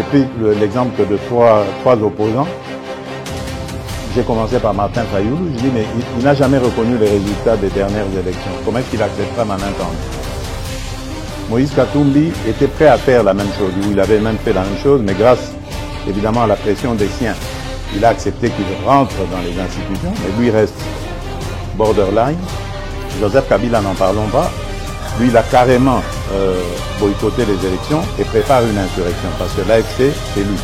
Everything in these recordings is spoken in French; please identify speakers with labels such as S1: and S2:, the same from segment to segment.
S1: pris l'exemple de trois opposants. J'ai commencé par Martin Fayoulou. Je dis, mais il n'a jamais reconnu les résultats des dernières élections. Comment est-ce qu'il acceptera ma main tendue? Moïse Katumbi était prêt à faire la même chose. Il avait même fait la même chose, mais grâce évidemment à la pression des siens, il a accepté qu'il rentre dans les institutions, mais lui reste borderline. Joseph Kabila, n'en parlons pas. Lui, il a carrément boycotté les élections et prépare une insurrection parce que l'AFC, c'est lui.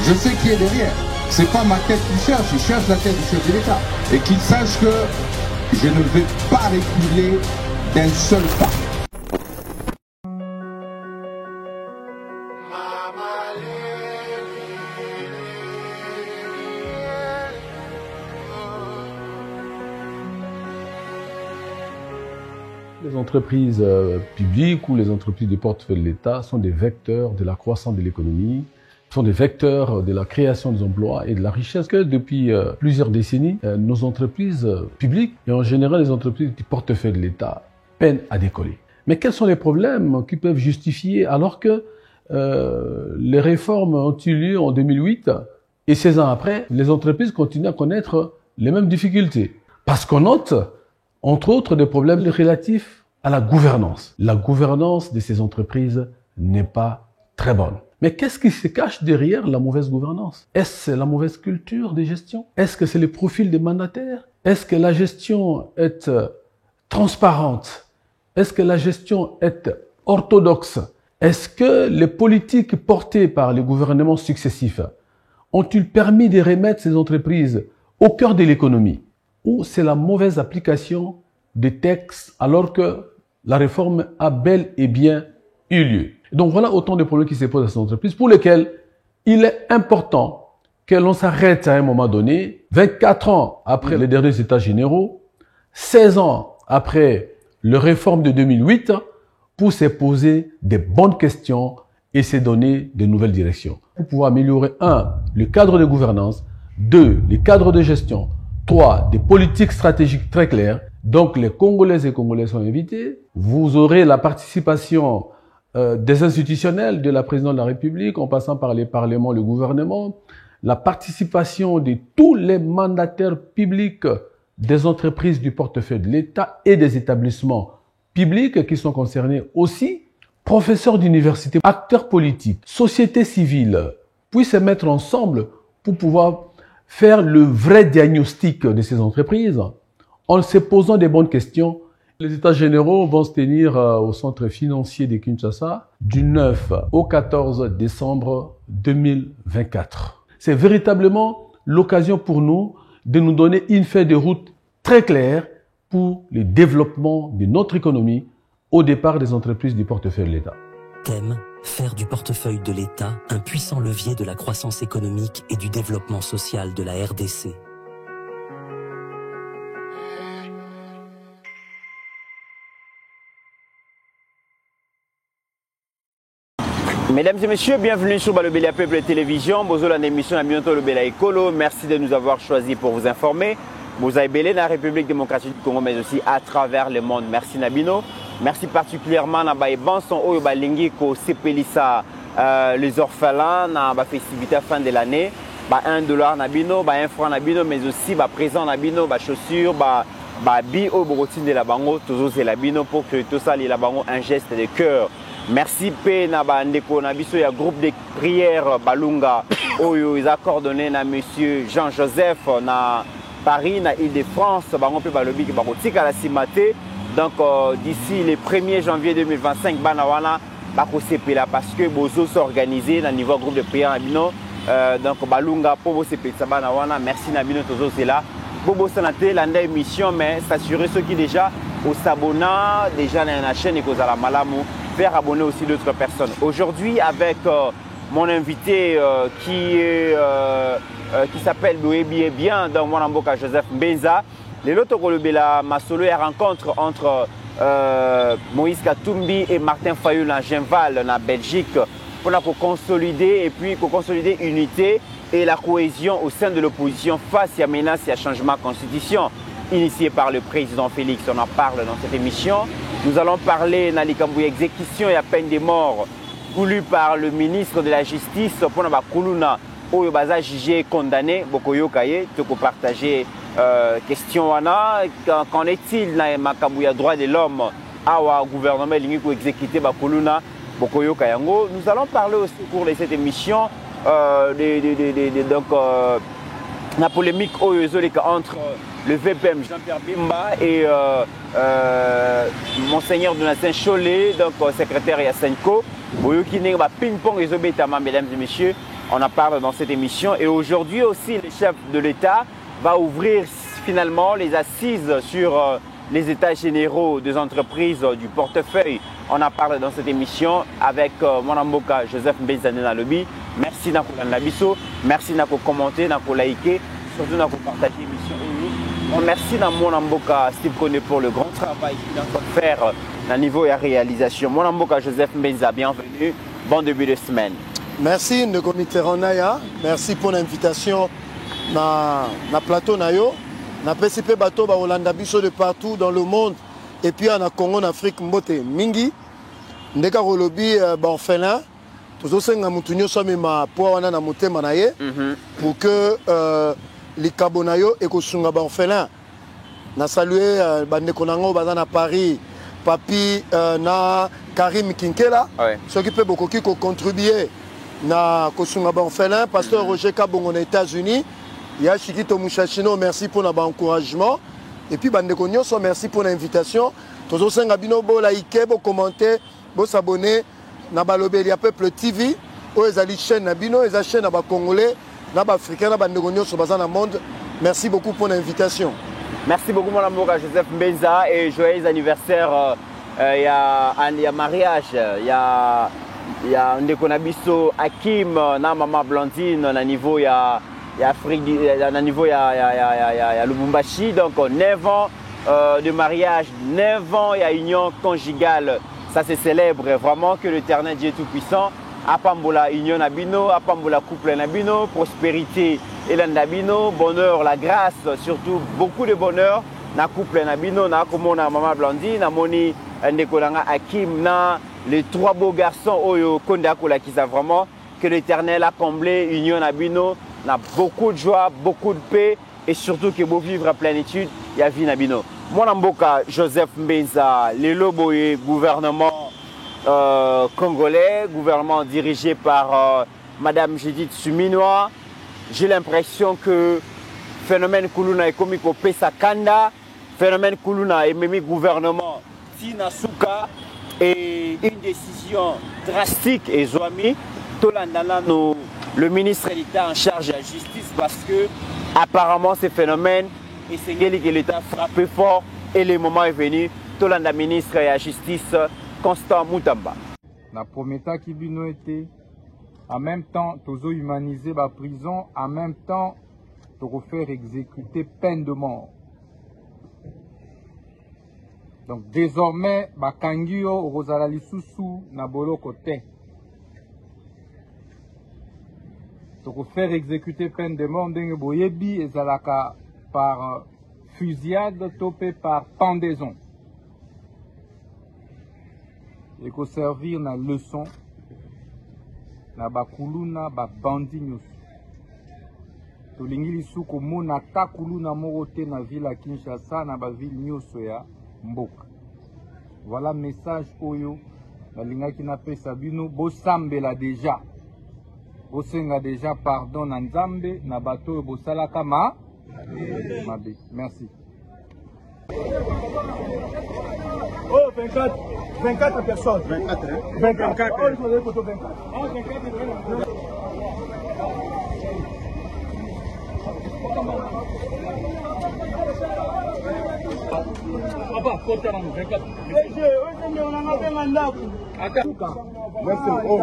S2: Je sais qui est derrière. C'est pas ma tête qu'il cherche, il cherche la tête du chef de l'État. Et qu'il sache que je ne vais pas reculer d'un seul pas.
S3: Les entreprises publiques ou les entreprises du portefeuille de l'État sont des vecteurs de la croissance de l'économie, sont des vecteurs de la création des emplois et de la richesse que depuis plusieurs décennies, nos entreprises publiques et en général les entreprises du portefeuille de l'État peinent à décoller. Mais quels sont les problèmes qui peuvent justifier alors que les réformes ont eu lieu en 2008 et 16 ans après, les entreprises continuent à connaître les mêmes difficultés? Parce qu'on note entre autres des problèmes relatifs à la gouvernance. La gouvernance de ces entreprises n'est pas très bonne. Mais qu'est-ce qui se cache derrière la mauvaise gouvernance? Est-ce la mauvaise culture de gestion? Est-ce que c'est le profil des mandataires? Est-ce que la gestion est transparente? Est-ce que la gestion est orthodoxe? Est-ce que les politiques portées par les gouvernements successifs ont-ils permis de remettre ces entreprises au cœur de l'économie? Ou c'est la mauvaise application des textes alors que la réforme a bel et bien eu lieu. Donc voilà autant de problèmes qui se posent à ces entreprises pour lesquels il est important que l'on s'arrête à un moment donné, 24 ans après les derniers états généraux, 16 ans après la réforme de 2008, pour se poser des bonnes questions et se donner de nouvelles directions. Pour pouvoir améliorer 1. Le cadre de gouvernance, 2. Le cadre de gestion, 3. Des politiques stratégiques très claires. Donc les Congolaises et Congolais sont invités. Vous aurez la participation des institutionnels, de la présidente de la République, en passant par les parlements, le gouvernement, la participation de tous les mandataires publics des entreprises du portefeuille de l'État et des établissements publics qui sont concernés aussi, professeurs d'université, acteurs politiques, société civile, puissent se mettre ensemble pour pouvoir faire le vrai diagnostic de ces entreprises en se posant des bonnes questions. Les états généraux vont se tenir au centre financier de Kinshasa du 9 au 14 décembre 2024. C'est véritablement l'occasion pour nous de nous donner une feuille de route très claire pour le développement de notre économie au départ des entreprises du portefeuille de l'État.
S4: Thème: faire du portefeuille de l'État un puissant levier de la croissance économique et du développement social de la RDC.
S5: Mesdames et messieurs, bienvenue sur Balobélia Peuple Télévision. Bonjour la émission à bientôt le Bela Écolo. Merci de nous avoir choisis pour vous informer. Vous avez belé dans la République démocratique du Congo, mais aussi à travers le monde. Merci Nabino. Merci particulièrement à Banson Oyobalingi ko Sepelissa les orphelins dans la festivité fin de l'année. $1 Nabino, $1 Nabino, mais aussi présent Nabino, chaussures, bi au Borotine de la Bango, toujours c'est la Bino pour que tout ça, la Bango, un geste de cœur. Merci P Naba Ndeko Nabiso, il y a un groupe de prières Balunga Oyo, ils ont coordonné na monsieur Jean-Joseph na Paris, na Île-de-France, bango pe balobi ke bakotika la simate. Donc d'ici le 1er janvier 2025 banawana bakosepela parce que bozo s'organiser na niveau groupe de prières Nabino. Donc Balunga pour bosepela banawana, merci Nabino tozo c'est là. Bobo sanate landa émission mais s'assurer ceux qui déjà au s'abonnent déjà dans la chaîne et cause à la malamu. Faire abonner aussi d'autres personnes. Aujourd'hui, avec mon invité qui s'appelle Boébi bien dans mon amboka Joseph Mbenza, les Lotogolobela Masolo et rencontre entre Moïse Katumbi et Martin Fayoulou en Genval, en Belgique, pour consolider et puis pour consolider l'unité et la cohésion au sein de l'opposition face à la menace et à changement de constitution initié par le président Félix. On en parle dans cette émission. Nous allons parler de l'exécution et à peine des morts voulu par le ministre de la Justice pour na bakuluna oyo baza jugé condamné bokoyo kaye te ko partager question wana qu'en est-il na makabu ya droit de l'homme awa gouvernement lingi ko exécuter bakuluna bokoyo kayango. Nous allons parler aussi au cours de cette émission donc la polémique entre le VPM Jean-Pierre Bemba et Monseigneur Donatien Cholet, donc secrétaire Yasenko. Ping-pong et Zobetama, mesdames et messieurs, on en parle dans cette émission. Et aujourd'hui aussi, le chef de l'État va ouvrir finalement les assises sur les états généraux des entreprises du portefeuille. On en parle dans cette émission avec mon amboka Joseph Mbezane Nalobi. Merci d'avoir l'abisso, merci d'avoir commenté, d'avoir liké, surtout d'avoir partagé l'émission. Merci à mon amboka Steve Koné pour le grand travail qu'il a fait faire à niveau et à réalisation. Mon amboka Joseph Mbezane, bienvenue, bon début de semaine.
S6: Merci Ndeko Mitterrand Naya, merci pour l'invitation na plateau Nayo. Na PCP bateau ba Hollanda biso de partout dans le monde et puis en Congo en Afrique mbote mingi ndeka rolobi ba orphelin tozo senga mutu nyoso mema po wana na motema na ye pour que likabo na yo ekosunga ba orphelin na saluer bandeko nango baza na Paris papi na Karim Kinkela ceux qui peut beaucoup qui contribuer na kosunga ba orphelin pasteur Roger Kabongo aux États-Unis. Ya Chikito Mouchachino, merci pour l'encouragement. Et puis, Bandeko Nyonso, merci pour l'invitation. Tozo Sengabino, bo like, bo commenter, bo s'abonner. Nabalobé, il y a Peuple TV. Ils ont la chaîne Nabino, ils ont la chaîne Naba Congolais, Naba Africain, Naba Bandeko Nyonso, dans le monde. Merci beaucoup pour l'invitation.
S5: Merci beaucoup, mon amour, à Joseph Mbenza. Et joyeux anniversaire. Il y a mariage, il y a Ndeko Nabiso, Hakim, na Maman Blandine, na niveau, il y a Afrique, à niveau il y a Lubumbashi, donc 9 ans de mariage, 9 ans il y a union conjugale, ça se célèbre vraiment que l'Éternel Dieu Tout-Puissant, Apambola union Nabino, Apambola couple Nabino, prospérité et Nabino, bonheur, la grâce, surtout beaucoup de bonheur, na couple Nabino, na komona Maman Blandine, na moni Ndekolanga Hakim, na les 3 beaux garçons Oyo Konda Kola qui savent vraiment que l'Éternel a comblé union Nabino. On a beaucoup de joie, beaucoup de paix et surtout que beau vivre à plénitude, il y a vie Nabino. Mon amboka Joseph Mbenza, le Loboye, gouvernement congolais, gouvernement dirigé par Madame Judith Suminwa. J'ai l'impression que phénomène Kuluna est comme Pesa Kanda, phénomène Kuluna est même gouvernement Tina Souka et une décision drastique et Zouami, Tolandana nous. Le ministre d'État en charge de la justice parce que apparemment ce phénomène et c'est que l'État frappé fort et le moment est venu. Tolanda ministre de la justice Constant Moutamba.
S7: La prometa qui bino été en même temps tozo humaniser la prison, en même temps to faire exécuter peine de mort. Donc désormais bakangio rozala lisusu na boloko te. Pour faire exécuter peine de mort, boyebi et zalaka par fusillade, topé par pendaison. Et qu'on servir na leçon, na bakuluna ba bandi nyos. Tolingi lisu komo na takuluna morote na ville à Kinshasa na ba ville nyoso ya Mboka. Voilà message oyo na linga ki na pesa bino bo sambela déjà. Bosenga déjà pardon na Nzambe na bato bosala kama mabe. Merci.
S8: Oh 24 personnes. 24 hein? 24. Oh, il faudrait photo 24. Oh 24. Papa, faut faire 24.
S6: Merci. Oh.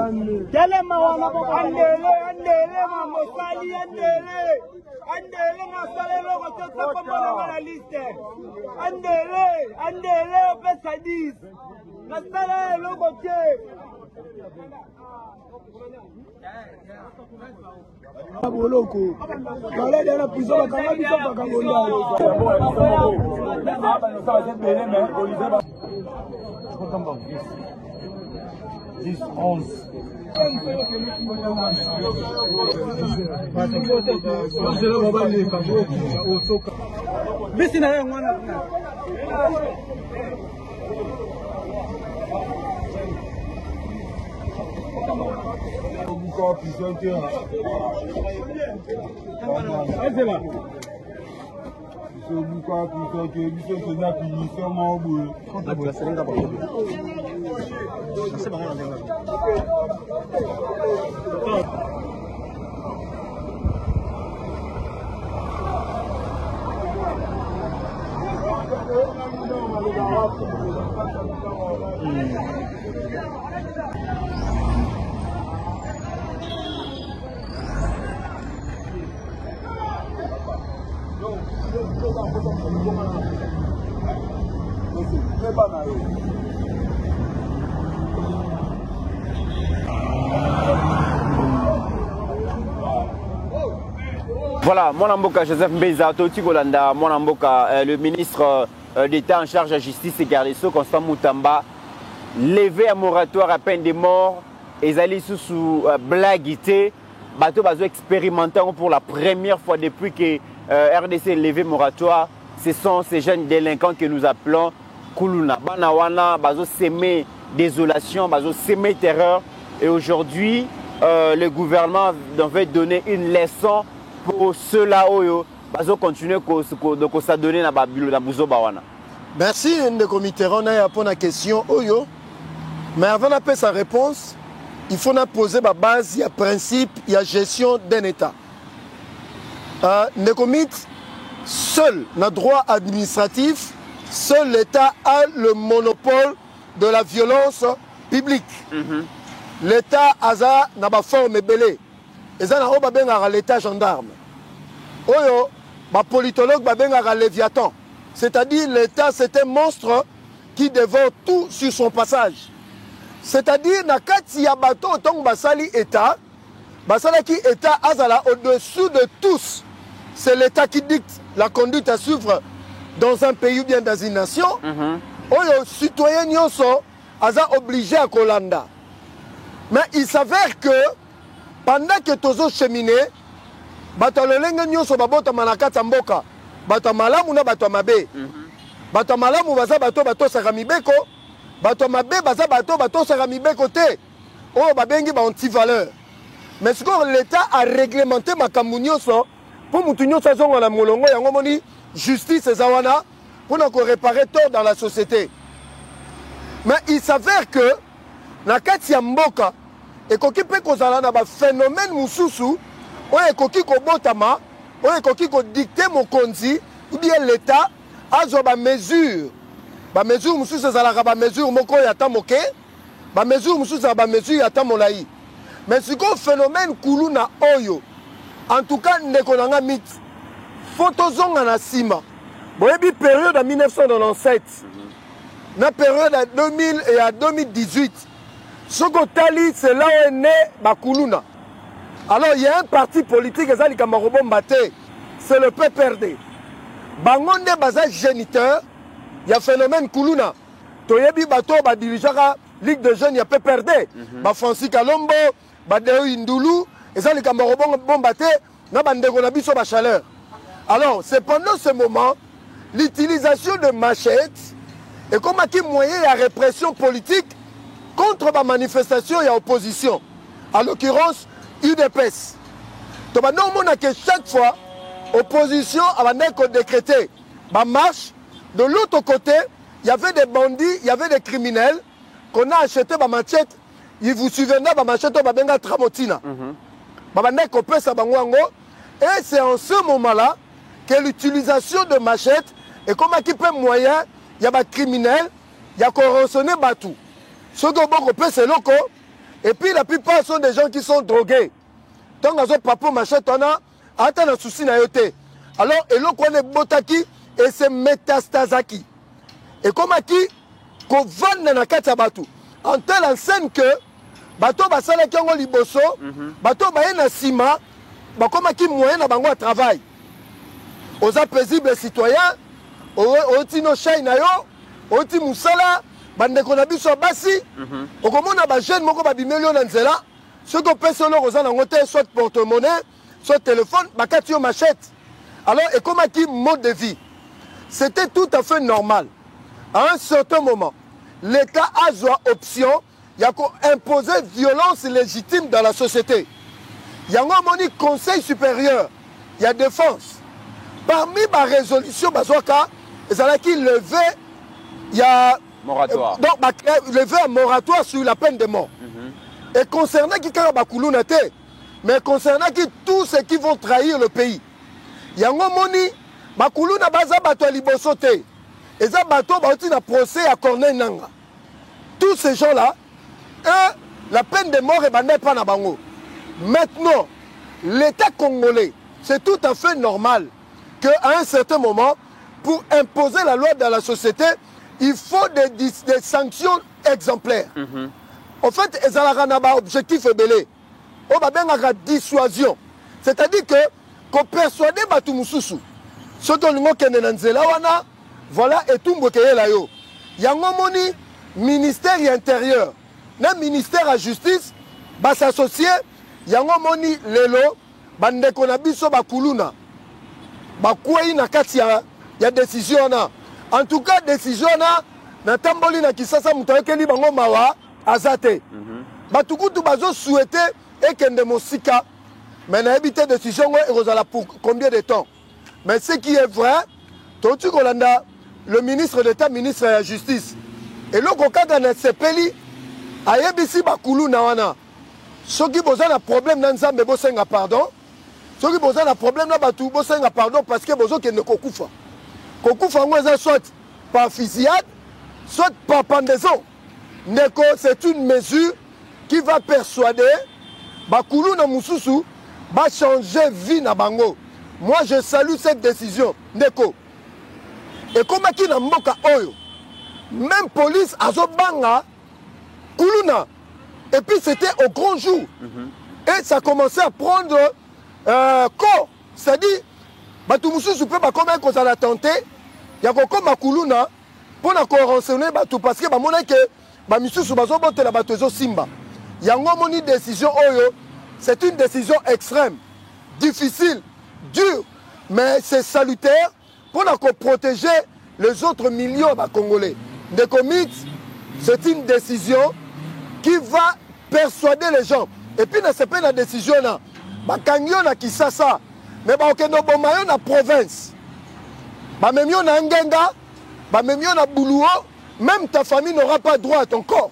S8: Telema wana andele mamosali andele nasale loko tota komona na liste andele opesa 10 nasala loko te Aboloko kala dela prison bakanga biso bakangonda 10, 11.
S5: Voilà, Mwanamboka Joseph Mbeza, Toti Golanda, Mwanamboka, le ministre d'État en charge de la justice et garde des Sceaux, Constant Moutamba, levé un moratoire à peine de mort, et ils allaient sous blaguité, bateau bateau expérimentant pour la première fois depuis que RDC levé moratoire. Ce sont ces jeunes délinquants que nous appelons Kuluna. Banawana, bateau s'aimer désolation, bateau s'aimer terreur. Et aujourd'hui, le gouvernement devait donner une leçon pour ceux-là où ils continuer à s'adonner dans la bouzo bawana.
S6: Merci Ndeko Mitterrand pour la question Oyo. Mais avant de faire sa réponse, il faut poser la base, il y a principe, il y a gestion d'un État. Ndeko Mit, seul le droit administratif, seul l'État a le monopole de la violence publique. L'État a une forme belée. Et ça, l'État gendarme. Oyo, les politologues ont Léviathan. C'est-à-dire l'État, c'est un monstre qui dévore tout sur son passage. C'est-à-dire, il y a bateau autant que l'État, l'État au-dessous de tous. C'est l'État qui dicte la conduite à suivre dans un pays ou bien dans une nation. Oyo, citoyens sont obligés à Kolanda. Mais il s'avère que pendant que tozo cheminé, batololenge nyoso babota manakata mboka, batamalamu na batamabe. Batamalamu baza bato saramibeko, batamabe baza bato saramibeko te. Oh babengi ba anti-valeur. Mais ce que l'État a réglementé makambu nyoso pour mutu nyoso zonga na molongo yango moni justice ezawana pour na ko réparer tort dans la société. Mais il s'avère que na kati ya mboka ekoki pe kozala na ba phénomène mususu oyo ekoki kobotama oyo ekoki kodicter mokonzi ou bien l'État azwa ba mesure mususu ezalaka ba mesure moko ya ta moke ba mesure mususu za ba mesure ya ta molai. Mais ce que phénomène kuluna oyo en tout cas ndeko nanga mit photo zonga na sima boyebi période en 1997 na période à 2000 et à 2018. Ce que Tali, c'est là où est né Bakuluna. Alors il y a un parti politique, c'est le PPRD. Bangonde Baza géniteur, il y a phénomène Kuluna. Toyebi Bato, dirigeant Ligue de jeunes, il y a PPRD. Francis Kalombo, Badeo Indulu, et ça, les Camarobon Bombaté, n'a Bandegonabiso Chaleur. Alors, c'est pendant ce moment, l'utilisation de machettes, et comme il y a moyen de répression politique, contre la manifestation et l'opposition, en l'occurrence UDPS. Donc nous avons que chaque fois, l'opposition a décrété la marche. De l'autre côté, il y avait des bandits, il y avait des criminels qu'on a acheté ma machette. Ils vous souvenez de ma machette, ma tramotina. Et c'est en ce moment-là que l'utilisation de machettes et comme il y a moyen, il y a des criminels, il y a corrosonné Batou. Ceux qui ont c'est loco. Et puis la plupart sont des gens qui sont drogués. Donc, ils ont papa machette, on a un souci na yote. Alors, et l'on connaît Botaki et c'est Métastasaki. Et comme qui, qu'on vend dans la Katabatu. En telle enseigne que, bateau basala qui ont liboso, bateau baena sima, comme qui moyen na bango à travail. Aux paisibles citoyens, aux tino chai na yo, aux ti musala, bandeko na biso basi okomona ba jeune moko babimeli na nzela soki opesa eloko oza nango te soit porte-monnaie soit téléphone bakati yo machette. Alors ekomaki mode de vie. C'était tout à fait normal. À un certain moment, l'État a joué option, il y a imposé violence légitime dans la société. Il y a un conseil supérieur, il y a défense. Parmi les résolutions, il y a levé, il y a
S5: moratoire.
S6: Donc, levé un moratoire sur la peine de mort. Et concernant qui mais concernant qui tous ceux qui vont trahir le pays. Il y a un moni, Bakuluna baza bato libosote. Et ça bato bauti na procès à Corneille Nanga. Tous ces gens-là, la peine de mort est bandée pas na bango. Maintenant, l'État congolais, c'est tout à fait normal qu'à un certain moment, pour imposer la loi dans la société, il faut des sanctions exemplaires. En fait, ils ont un objectif belé. On va bien avoir dissuasion. C'est-à-dire que qu'on persuade Batou Moussoussou. Ce que nous avons voilà, et tout le monde il y a un ministère intérieur, le ministère de la justice, va s'associer, il y a un lelo, bandeko na biso bakuluna, bakwei na kati ya décision na. En tout cas, décision na tamboli na kisasa mutawekeli bango mawa azate. Batukutu bazo souhaiter ekende mosika, mais na éviter décision et pour combien de temps? Mais ce qui est vrai, le ministre d'État, ministre de la Justice, et le cadre de CPLI, a yebisi bakulu na wana. Ceux qui ont un problème dans Nzambe bosenga pardon. Ceux qui ont un problème là batu bosenga pardon parce que bozo kende kokufa. Kokufa ngweza soit par fusillade, soit par pendaison. Neko, c'est une mesure qui va persuader bakulu na mususu va changer vie na bango. Moi, je salue cette décision. Neko. Et comme qui n'a mboka oyo, même police a zobanga, kuluna. Et puis c'était au grand jour. Et ça commençait à prendre corps. C'est-à-dire, Batoumoussou ne peut pas comme qu'on a tenté. Il y a comme kuluna pour nous renseigner parce que Bamissou bazobote la batozo simba. Il y a une décision oyo. C'est une décision extrême, difficile, dur, mais c'est salutaire pour protéger les autres millions de Congolais. De commit, c'est une décision qui va persuader les gens. Et puis, ce n'est pas la décision là. Bakangyo na Kisasa, mais bakeno bomayo na province. Bamemyo na Ngenga, bamemyo na Boulouo, même ta famille n'aura pas droit à ton corps.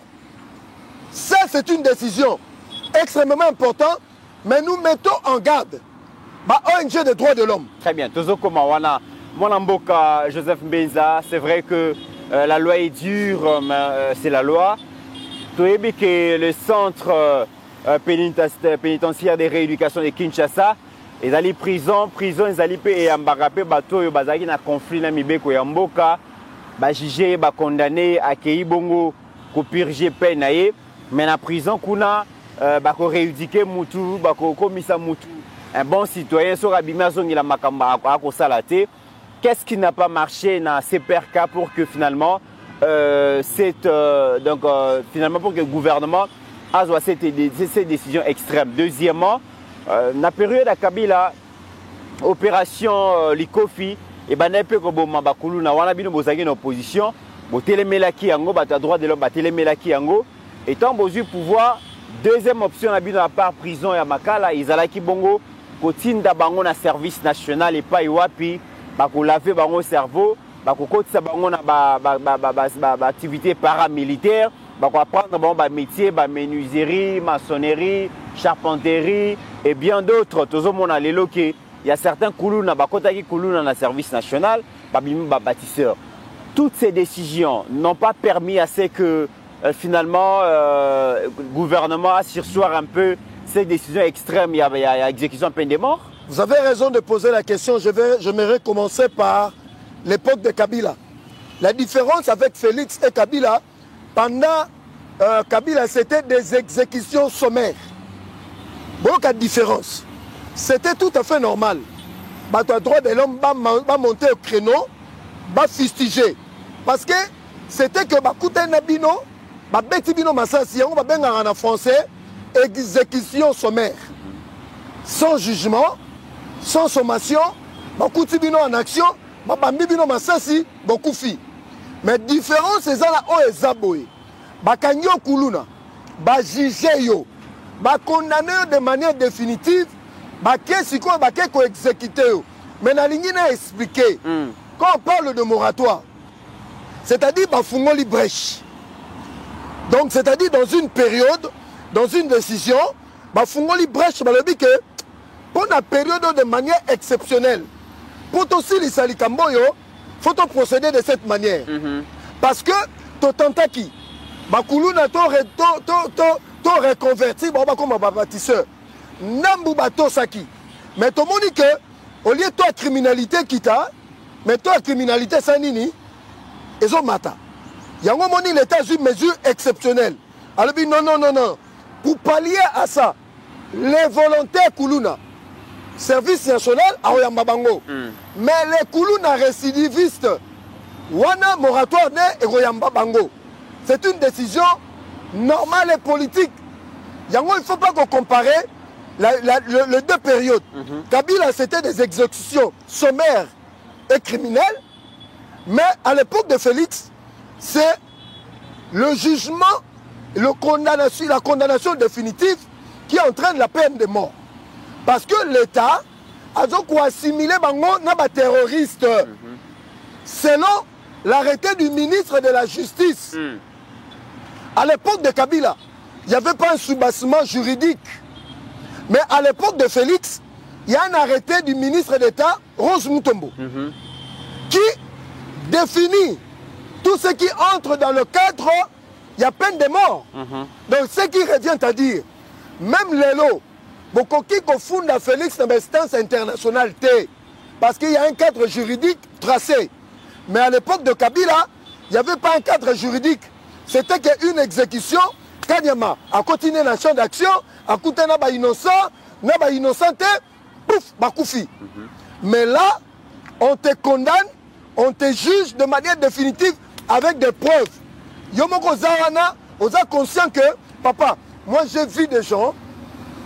S6: Ça, c'est une décision extrêmement importante, mais nous mettons en garde. ONG des droits de l'homme.
S5: Très bien. Tozo Komawana, Mwanamboka, Joseph Mbenza, c'est vrai que la loi est dure, mais c'est la loi. Toyebi que le centre pénitentiaire de rééducation de Kinshasa, ils allaient prison, ils allaient payer un barapé, bateau, ils allaient dans conflit na mibeko ya mboka, ba jugé, ba condamné, accueilli bongo, ko purger peine aye, mais na prison kuna ba ko rééduquer mutu, ba ko komisa mutu. Un bon citoyen sur Abima Zongila Makamba à Kosalate. Qu'est-ce qui n'a pas marché dans CPRK pour que finalement, finalement pour que le gouvernement a ces décisions extrêmes. Deuxièmement, dans la période de Kabila, opération Likofi, et ben n'importe quoi Mabakulu na wana bino bozagi en opposition, botelemela ki yango bata droit de l'homme batelemela ki yango, étant besoin pouvoir deuxième option na bino à part prison ya Makala, izalaki bongo kotinda bango na service national et pas iwapi bako laver bango cerveau bako kotisa bango na ba activité paramilitaire bako apprendre bango ba métier ba menuiserie, maçonnerie, charpenterie et bien d'autres. Tozo mona lelo ke il y a certains kuluna bakotaki kuluna na service national babimi ba bâtisseur. Toutes ces décisions n'ont pas permis à ce que finalement le gouvernement sursoir un peu ces décisions extrêmes, il y a exécution peine de mort.
S6: Vous avez raison de poser la question. J'aimerais commencer par l'époque de Kabila. La différence avec Félix et Kabila, pendant Kabila, c'était des exécutions sommaires. Beaucoup de différence. C'était tout à fait normal. Le droit de l'homme va monter au créneau, va fustiger. Parce que c'était que bakutana bino babeti bino masasi yango babengaka en français exécution sommaire. Sans jugement, sans sommation, bakuti bino en action, babambi bino masasi bokufi. Mais différence c'est là o ezaboye. Bakanyo kuluna, bajige yo, bakondamné de manière définitive, baké siko baké ko exécuter yo. Mais na lingi na expliquer. Quand on parle de moratoire, c'est-à-dire bafungoli brèche. Donc c'est-à-dire dans une période, dans une décision, bafungoli brèche balobi que pour la période de manière exceptionnelle. Pour aussi les salikamboyo, faut procéder de cette manière. Parce que to tantaki, bakuluna to reconverti, comme bâtisseur. Nambu bato saki. Mais tout le monde dit que au lieu de toi criminalité qui t'a, mais toi criminalité sanini, ils ont mata. Yango moni l'État a une mesure exceptionnelle. Alors non. Pour pallier à ça, les volontaires Kuluna, service national à Oyambabango. Mais les Kuluna récidivistes, wana moratoire ne et Oyambabango. C'est une décision normale et politique. Yango, il ne faut pas qu'on compare les deux périodes. Kabila, c'était des exécutions sommaires et criminelles. Mais à l'époque de Félix, c'est le jugement, la condamnation définitive qui entraîne la peine de mort. Parce que l'État a donc assimilé les terroristes. Selon l'arrêté du ministre de la Justice. À l'époque de Kabila, il n'y avait pas un soubassement juridique. Mais à l'époque de Félix, il y a un arrêté du ministre d'État, Rose Mutombo, qui définit tout ce qui entre dans le cadre, il y a peine de mort. Donc ce qui revient à dire, même les lots, beaucoup qui confondent Félix dans l'instance internationale T, parce qu'il y a un cadre juridique tracé. Mais à l'époque de Kabila, il n'y avait pas un cadre juridique. C'était qu'une exécution, Kanyama a continué la champ d'action, a coûté naba innocent, pouf, bakoufi. Mais là, on te condamne, on te juge de manière définitive avec des preuves. Yomoko Zarana, on est conscient que, papa, moi j'ai vu des gens,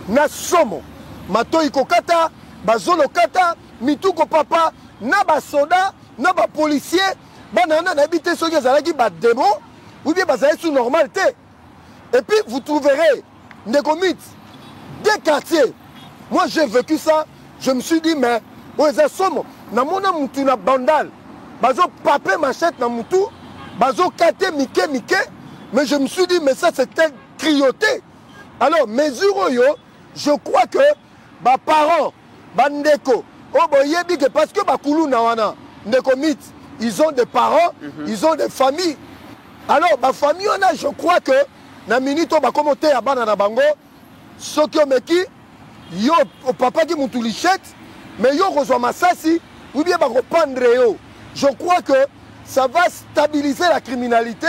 S6: na somo, mato ikokata, bazolo kata, mituko papa, na ba soda, na ba policier, banana n'habité sur les alaki ba démon, ou bien bazali sous normalité. Et puis vous trouverez des comités, des quartiers. Moi j'ai vécu ça, je me suis dit, mais, on est somo, na mona moutou na bandal, bazo papé machette na moutou, bazo kate mike, mais je me suis dit, mais ça c'était crioté. Alors, mesure yo, je crois que, bah parents, bah ndeko, oh boyebi que parce que bah koulou na wana, ndeko mit, ils ont des parents, ils ont des familles. Alors, bah famille on a, je crois que, na minute bah commenter à banana bango, ce qui meki, yo papa qui moutou lichette, mais yo reçoit massasi, ou bien bah reprendre yo. Je crois que ça va stabiliser la criminalité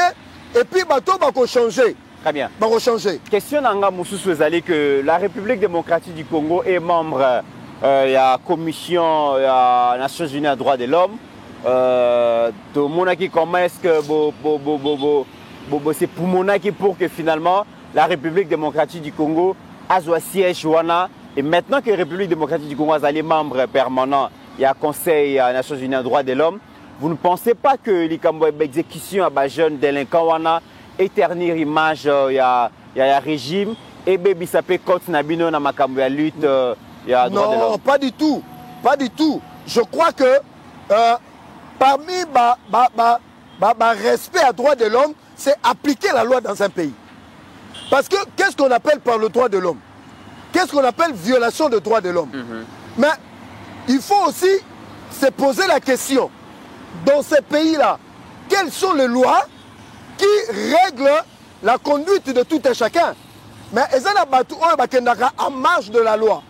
S6: et puis bateau va changer.
S5: Très bien.
S6: Va changer.
S5: Question d'Anga Moussou Zali que la République démocratique du Congo est membre de la Commission des Nations Unies à droits de l'homme. De Monaki, comment est-ce que c'est pour Monaki pour que finalement la République démocratique du Congo a un siège wana et maintenant que la République démocratique du Congo est membre permanent, il y a un Conseil des Nations Unies à droits de l'homme. Vous ne pensez pas que l'exécution à des jeunes délinquants wana éternir l'image il y a un régime et baby ça peut continuer dans ma lutte
S6: non, pas du tout. Pas du tout. Je crois que parmi respect à droit de l'homme, c'est appliquer la loi dans un pays. Parce que qu'est-ce qu'on appelle par le droit de l'homme? Qu'est-ce qu'on appelle violation de droit de l'homme? Mais il faut aussi se poser la question, dans ces pays-là, quelles sont les lois qui règlent la conduite de tout un chacun? Mais ils ont en marge de la loi.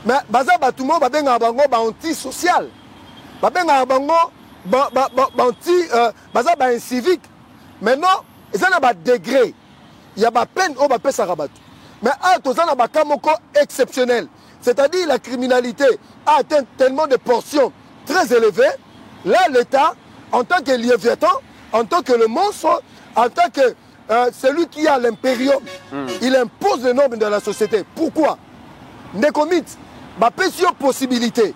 S6: Mais baza batumo babenga bango ba anti-social. Babenga bango anti baza ba civique. Maintenant, ils ont un degré. Il y a ba peine au ba pesa rabatu. Mais tous ont ba kamoko exceptionnel. C'est-à-dire la criminalité a atteint tellement de portions très élevées. Là, l'État, en tant que Léviathan, en tant que le monstre, en tant que celui qui a l'impérium, il impose les normes de la société. Pourquoi? Nekomit, ma petite possibilité.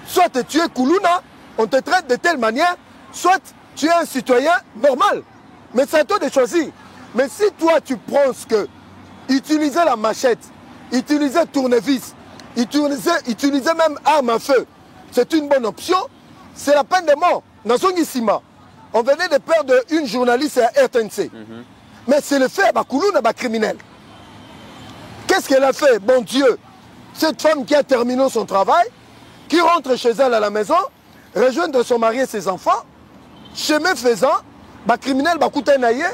S6: Soit tu es Koulouna, on te traite de telle manière, soit tu es un citoyen normal. Mais c'est à toi de choisir. Mais si toi tu penses que utiliser la machette, utiliser tournevis, utiliser même arme à feu, c'est une bonne option, c'est la peine de mort. Dans son Issima, on venait de perdre une journaliste à RTNC. Mais c'est le fait, Koulouna, criminel. Qu'est-ce qu'elle a fait? Bon Dieu, cette femme qui a terminé son travail, qui rentre chez elle à la maison, rejoindre son mari et ses enfants, chemin faisant, criminel, Koutainaye,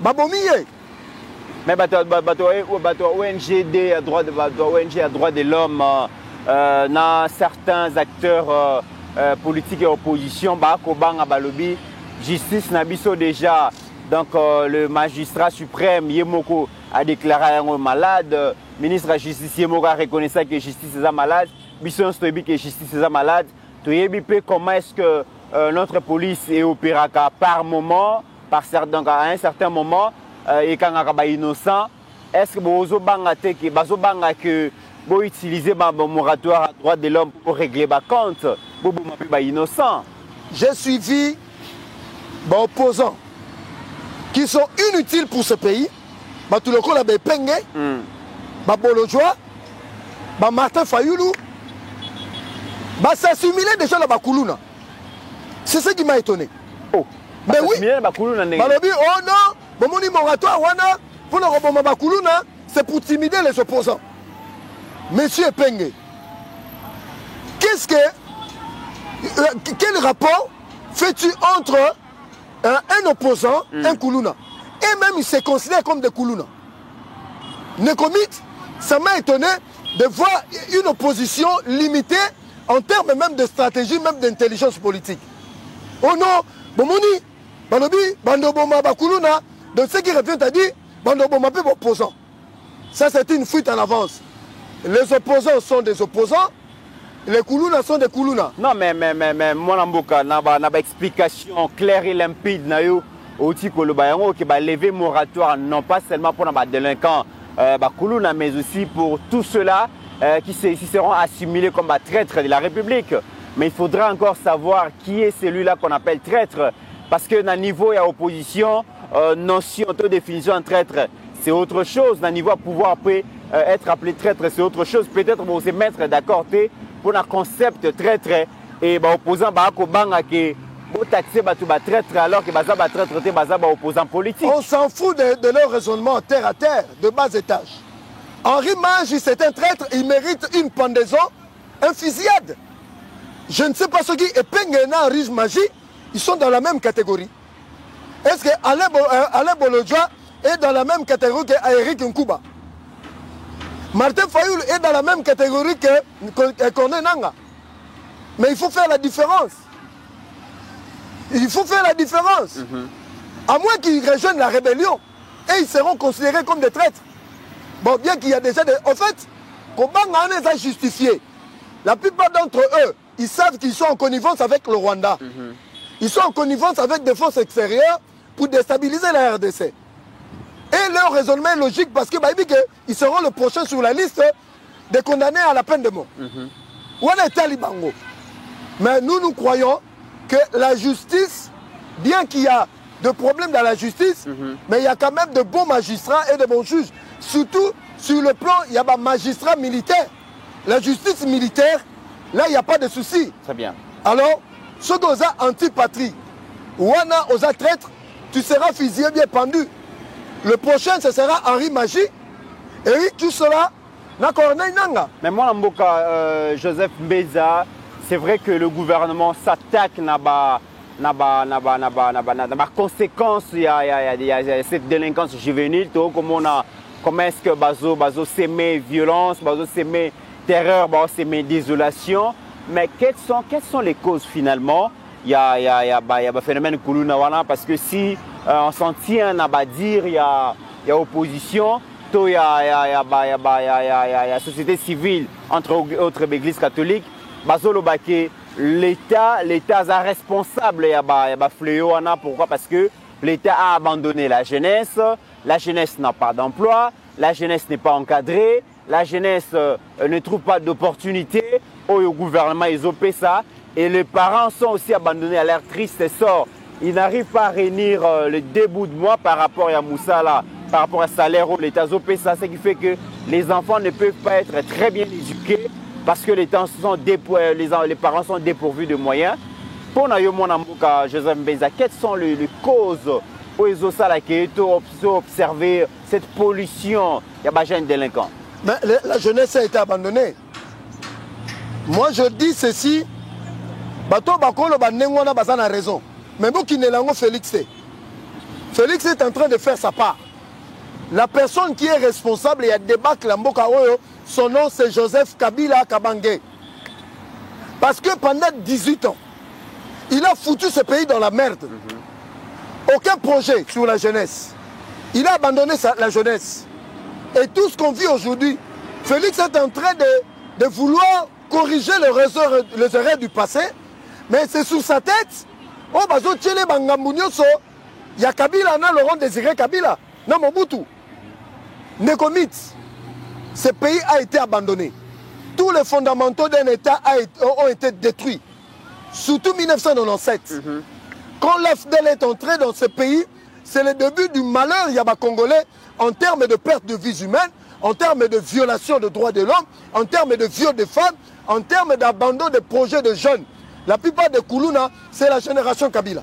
S6: Babomiye.
S5: Mais ONG à droit de l'homme, dans certains acteurs politiques et opposition, Balobi, justice Nabiso déjà, donc le magistrat suprême Yemoko a déclaré un malade, ministre de la justice Yemoko a reconnu que justice est malade, Bisson Stoibi que justice est malade. Comment est-ce que notre police est opérée par moment, donc à un certain moment, et quand on est innocent, est-ce que vous avez utilisé le moratoire à droit de l'homme pour régler les comptes? Vous êtes innocent.
S6: J'ai suivi des opposants qui sont inutiles pour ce pays. Tout le monde a des Penge, Bolojwa, Martin Fayoulou. S'assimiler déjà la Bakoulouna. C'est ce qui m'a étonné.
S5: Oh.
S6: Mais oui. Balobi, oh non, mon moratoire, pour le robot Bakoulouna, c'est pour intimider les opposants. Monsieur Penge, quel rapport fais-tu entre un opposant, un Koulouna, et même il se considère comme des Koulouna? Nekomit, ça m'a étonné de voir une opposition limitée en termes même de stratégie, même d'intelligence politique. Oh non, Bomoni, Balobi, Bandoboma Bakoulouna, donc ce qui revient à dire, Bandoboma peut opposant. Ça c'est une fuite en avance. Les opposants sont des opposants, les Koulouna sont des Koulouna.
S5: Non mais moi Namboka, n'a pas explication claire et limpide na yo outi Kolobayango qui va lever moratoire non pas seulement pour les délinquants Koulouna mais aussi pour tous ceux-là qui seront assimilés comme traîtres de la République. Mais il faudra encore savoir qui est celui-là qu'on appelle traître. Parce que dans le niveau et à opposition, notion de définition de traître, c'est autre chose. Dans le niveau à pouvoir être appelé traître, c'est autre chose. Peut-être vous se mettre d'accord pour un concept traître. Et opposant qui taxer traître alors que traître opposant politique.
S6: On s'en fout de leur raisonnement terre à terre, de bas étage. Henri Mange, c'est un traître, il mérite une pendaison, un fusillade. Je ne sais pas ce qui est Pengena, Riz Magie, ils sont dans la même catégorie. Est-ce que Alain Bolodja est dans la même catégorie qu'Eric Nkouba? Martin Fayoul est dans la même catégorie que Corné Nanga. Mais il faut faire la différence. Il faut faire la différence. À moins qu'ils rejoignent la rébellion, et ils seront considérés comme des traîtres. Bon, bien qu'il y a déjà des... En fait, Kobanga les a justifiés. La plupart d'entre eux, ils savent qu'ils sont en connivence avec le Rwanda. Ils sont en connivence avec des forces extérieures pour déstabiliser la RDC. Et leur raisonnement est logique parce qu'ils seront le prochain sur la liste des condamnés à la peine de mort. Où est Talibango? Mais nous croyons que la justice, bien qu'il y a des problèmes dans la justice, mais il y a quand même de bons magistrats et de bons juges. Surtout sur le plan, il y a des magistrats militaires. La justice militaire, là, il n'y a pas de souci.
S5: Très bien.
S6: Alors, ceux qui ont anti-patrie, ou aux traîtres, tu seras fusillé, bien pendu. Le prochain, ce sera Henri Magie. Et tout cela, na Corneille Nanga.
S5: Mais moi, Mboka, Joseph Mbeza, c'est vrai que le gouvernement s'attaque à conséquence, il y a cette délinquance juvénile, comment est-ce que Bazo s'aimait violence, Bazo s'aimait terreur, Bazo s'aimait désolation. Mais quelles sont les causes finalement? Il y a un phénomène Koulouna parce que si on s'en tient à dire il y a opposition, il y a société civile entre autres églises catholiques, Bazo Lobake l'État est responsable de fléau. Pourquoi? Parce que l'État a abandonné la jeunesse n'a pas d'emploi, la jeunesse n'est pas encadrée, la jeunesse ne trouve pas d'opportunité au gouvernement, ils ont fait ça, et les parents sont aussi abandonnés à leur triste sort. Ils n'arrivent pas à réunir le début de mois par rapport à Moussala, par rapport à salaire où l'État a fait ça, ce qui fait que les enfants ne peuvent pas être très bien éduqués parce que les parents sont dépourvus de moyens. Pour Joseph Mbeza, quelles sont les causes où ils ont observé cette pollution? Il y a des jeunes délinquants.
S6: Mais la jeunesse a été abandonnée. Moi je dis ceci, Bato Bakolo Banengwana Bazana a raison. Mais vous qui n'êtes pas Félix est en train de faire sa part. La personne qui est responsable, il y a débat que Mboka Oyo, son nom c'est Joseph Kabila Kabange. Parce que pendant 18 ans, il a foutu ce pays dans la merde. Aucun projet sur la jeunesse. Il a abandonné la jeunesse. Et tout ce qu'on vit aujourd'hui, Félix est en train de vouloir corriger les erreurs du passé, mais c'est sous sa tête. Oh, bazo tchele bangambounyoso, il y a Kabila, Laurent Désiré Kabila, non Mobutu. Nekomit, ce pays a été abandonné. Tous les fondamentaux d'un État ont été détruits. Surtout 1997. Quand l'AFDEL est entré dans ce pays, c'est le début du malheur Yaba Congolais en termes de perte de vies humaines, en termes de violation des droits de l'homme, en termes de viol des femmes, en termes d'abandon des projets de jeunes. La plupart des Koulouna, c'est la génération Kabila.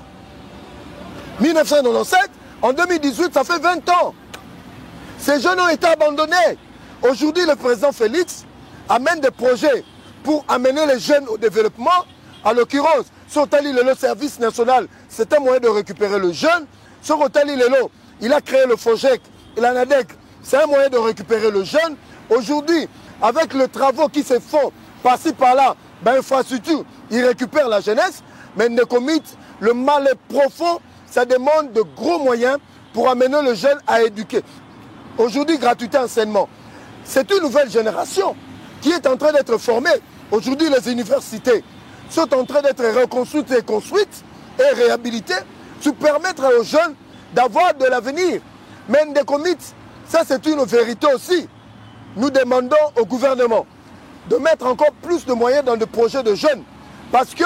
S6: 1997, en 2018, ça fait 20 ans. Ces jeunes ont été abandonnés. Aujourd'hui, le président Félix amène des projets pour amener les jeunes au développement. En l'occurrence, Sotali Lelo Service National, c'est un moyen de récupérer le jeune. Sotali Lelo, il a créé le FOGEC et l'ANADEC, c'est un moyen de récupérer le jeune. Aujourd'hui, avec les travaux qui se font par-ci par-là, infrastructure, il récupère la jeunesse. Mais Nekomit, le mal est profond, ça demande de gros moyens pour amener le jeune à éduquer. Aujourd'hui, gratuité enseignement. C'est une nouvelle génération qui est en train d'être formée. Aujourd'hui, les universités sont en train d'être reconstruites et construites et réhabilitées pour permettre aux jeunes d'avoir de l'avenir. Mais Nekomit, ça c'est une vérité aussi. Nous demandons au gouvernement de mettre encore plus de moyens dans des projets de jeunes. Parce que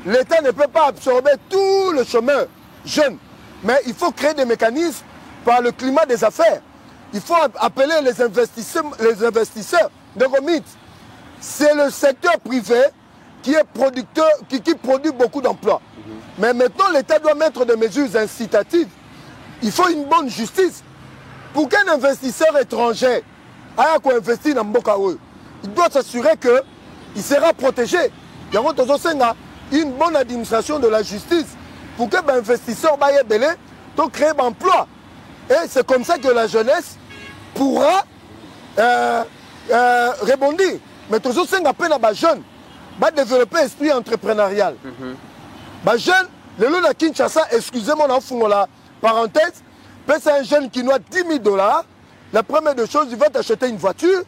S6: l'État ne peut pas absorber tout le chemin jeune. Mais il faut créer des mécanismes par le climat des affaires. Il faut appeler les investisseurs de Romit. C'est le secteur privé qui est producteur, qui produit beaucoup d'emplois. Mais maintenant, l'État doit mettre des mesures incitatives. Il faut une bonne justice. Pour qu'un investisseur étranger ait investi dans Mbokawe, il doit s'assurer qu'il sera protégé. Il y a une bonne administration de la justice pour que l'investisseur ait créer un emploi. Et c'est comme ça que la jeunesse pourra rebondir. Mais toujours c'est un jeune va développer l'esprit entrepreneurial. Les jeunes, le lot de Kinshasa, excusez-moi, la parenthèse, c'est un jeune qui doit 10 000 $. La première des choses, il va t'acheter une voiture.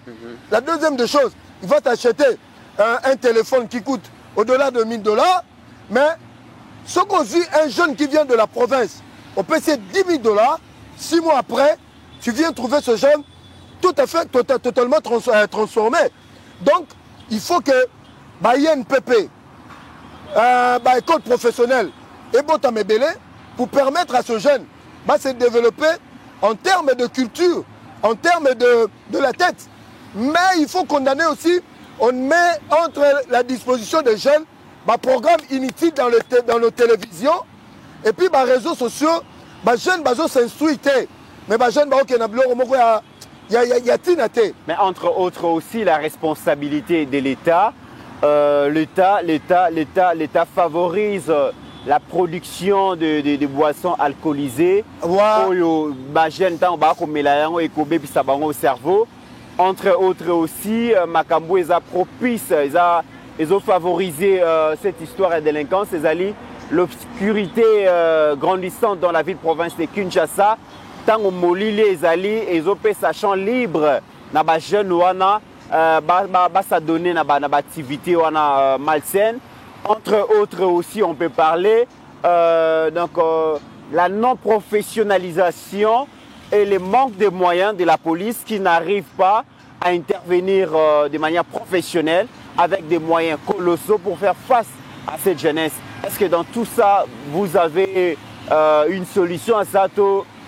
S6: La deuxième des choses, il va t'acheter un téléphone qui coûte au-delà de 1 000 $. Mais ce qu'on dit, un jeune qui vient de la province, on peut payer 10 000 $. 6 mois après, tu viens trouver ce jeune tout à fait, totalement transformé. Donc, il faut que INPP, école professionnelle, et Botamebele, pour permettre à ce jeune de se développer en termes de culture, en termes de la tête. Mais il faut condamner aussi, on met entre la disposition des jeunes un programme inutile dans nos télévisions et puis les réseaux sociaux, les jeunes s'instruisent. Mais les jeunes
S5: mais entre autres aussi la responsabilité de l'État. L'État favorise la production de boissons alcoolisées. Entre autres aussi, Makambo est propice, ils ont favorisé cette histoire de délinquance. L'obscurité grandissante dans la ville-province de Kinshasa. Tant que Molili ils ont fait sachant libre, na jeune wana ça donner na activité wana malsaine Entre autres aussi, on peut parler la non-professionnalisation et le manque de moyens de la police qui n'arrive pas à intervenir de manière professionnelle avec des moyens colossaux pour faire face à cette jeunesse. Est-ce que dans tout ça, vous avez une solution à ça?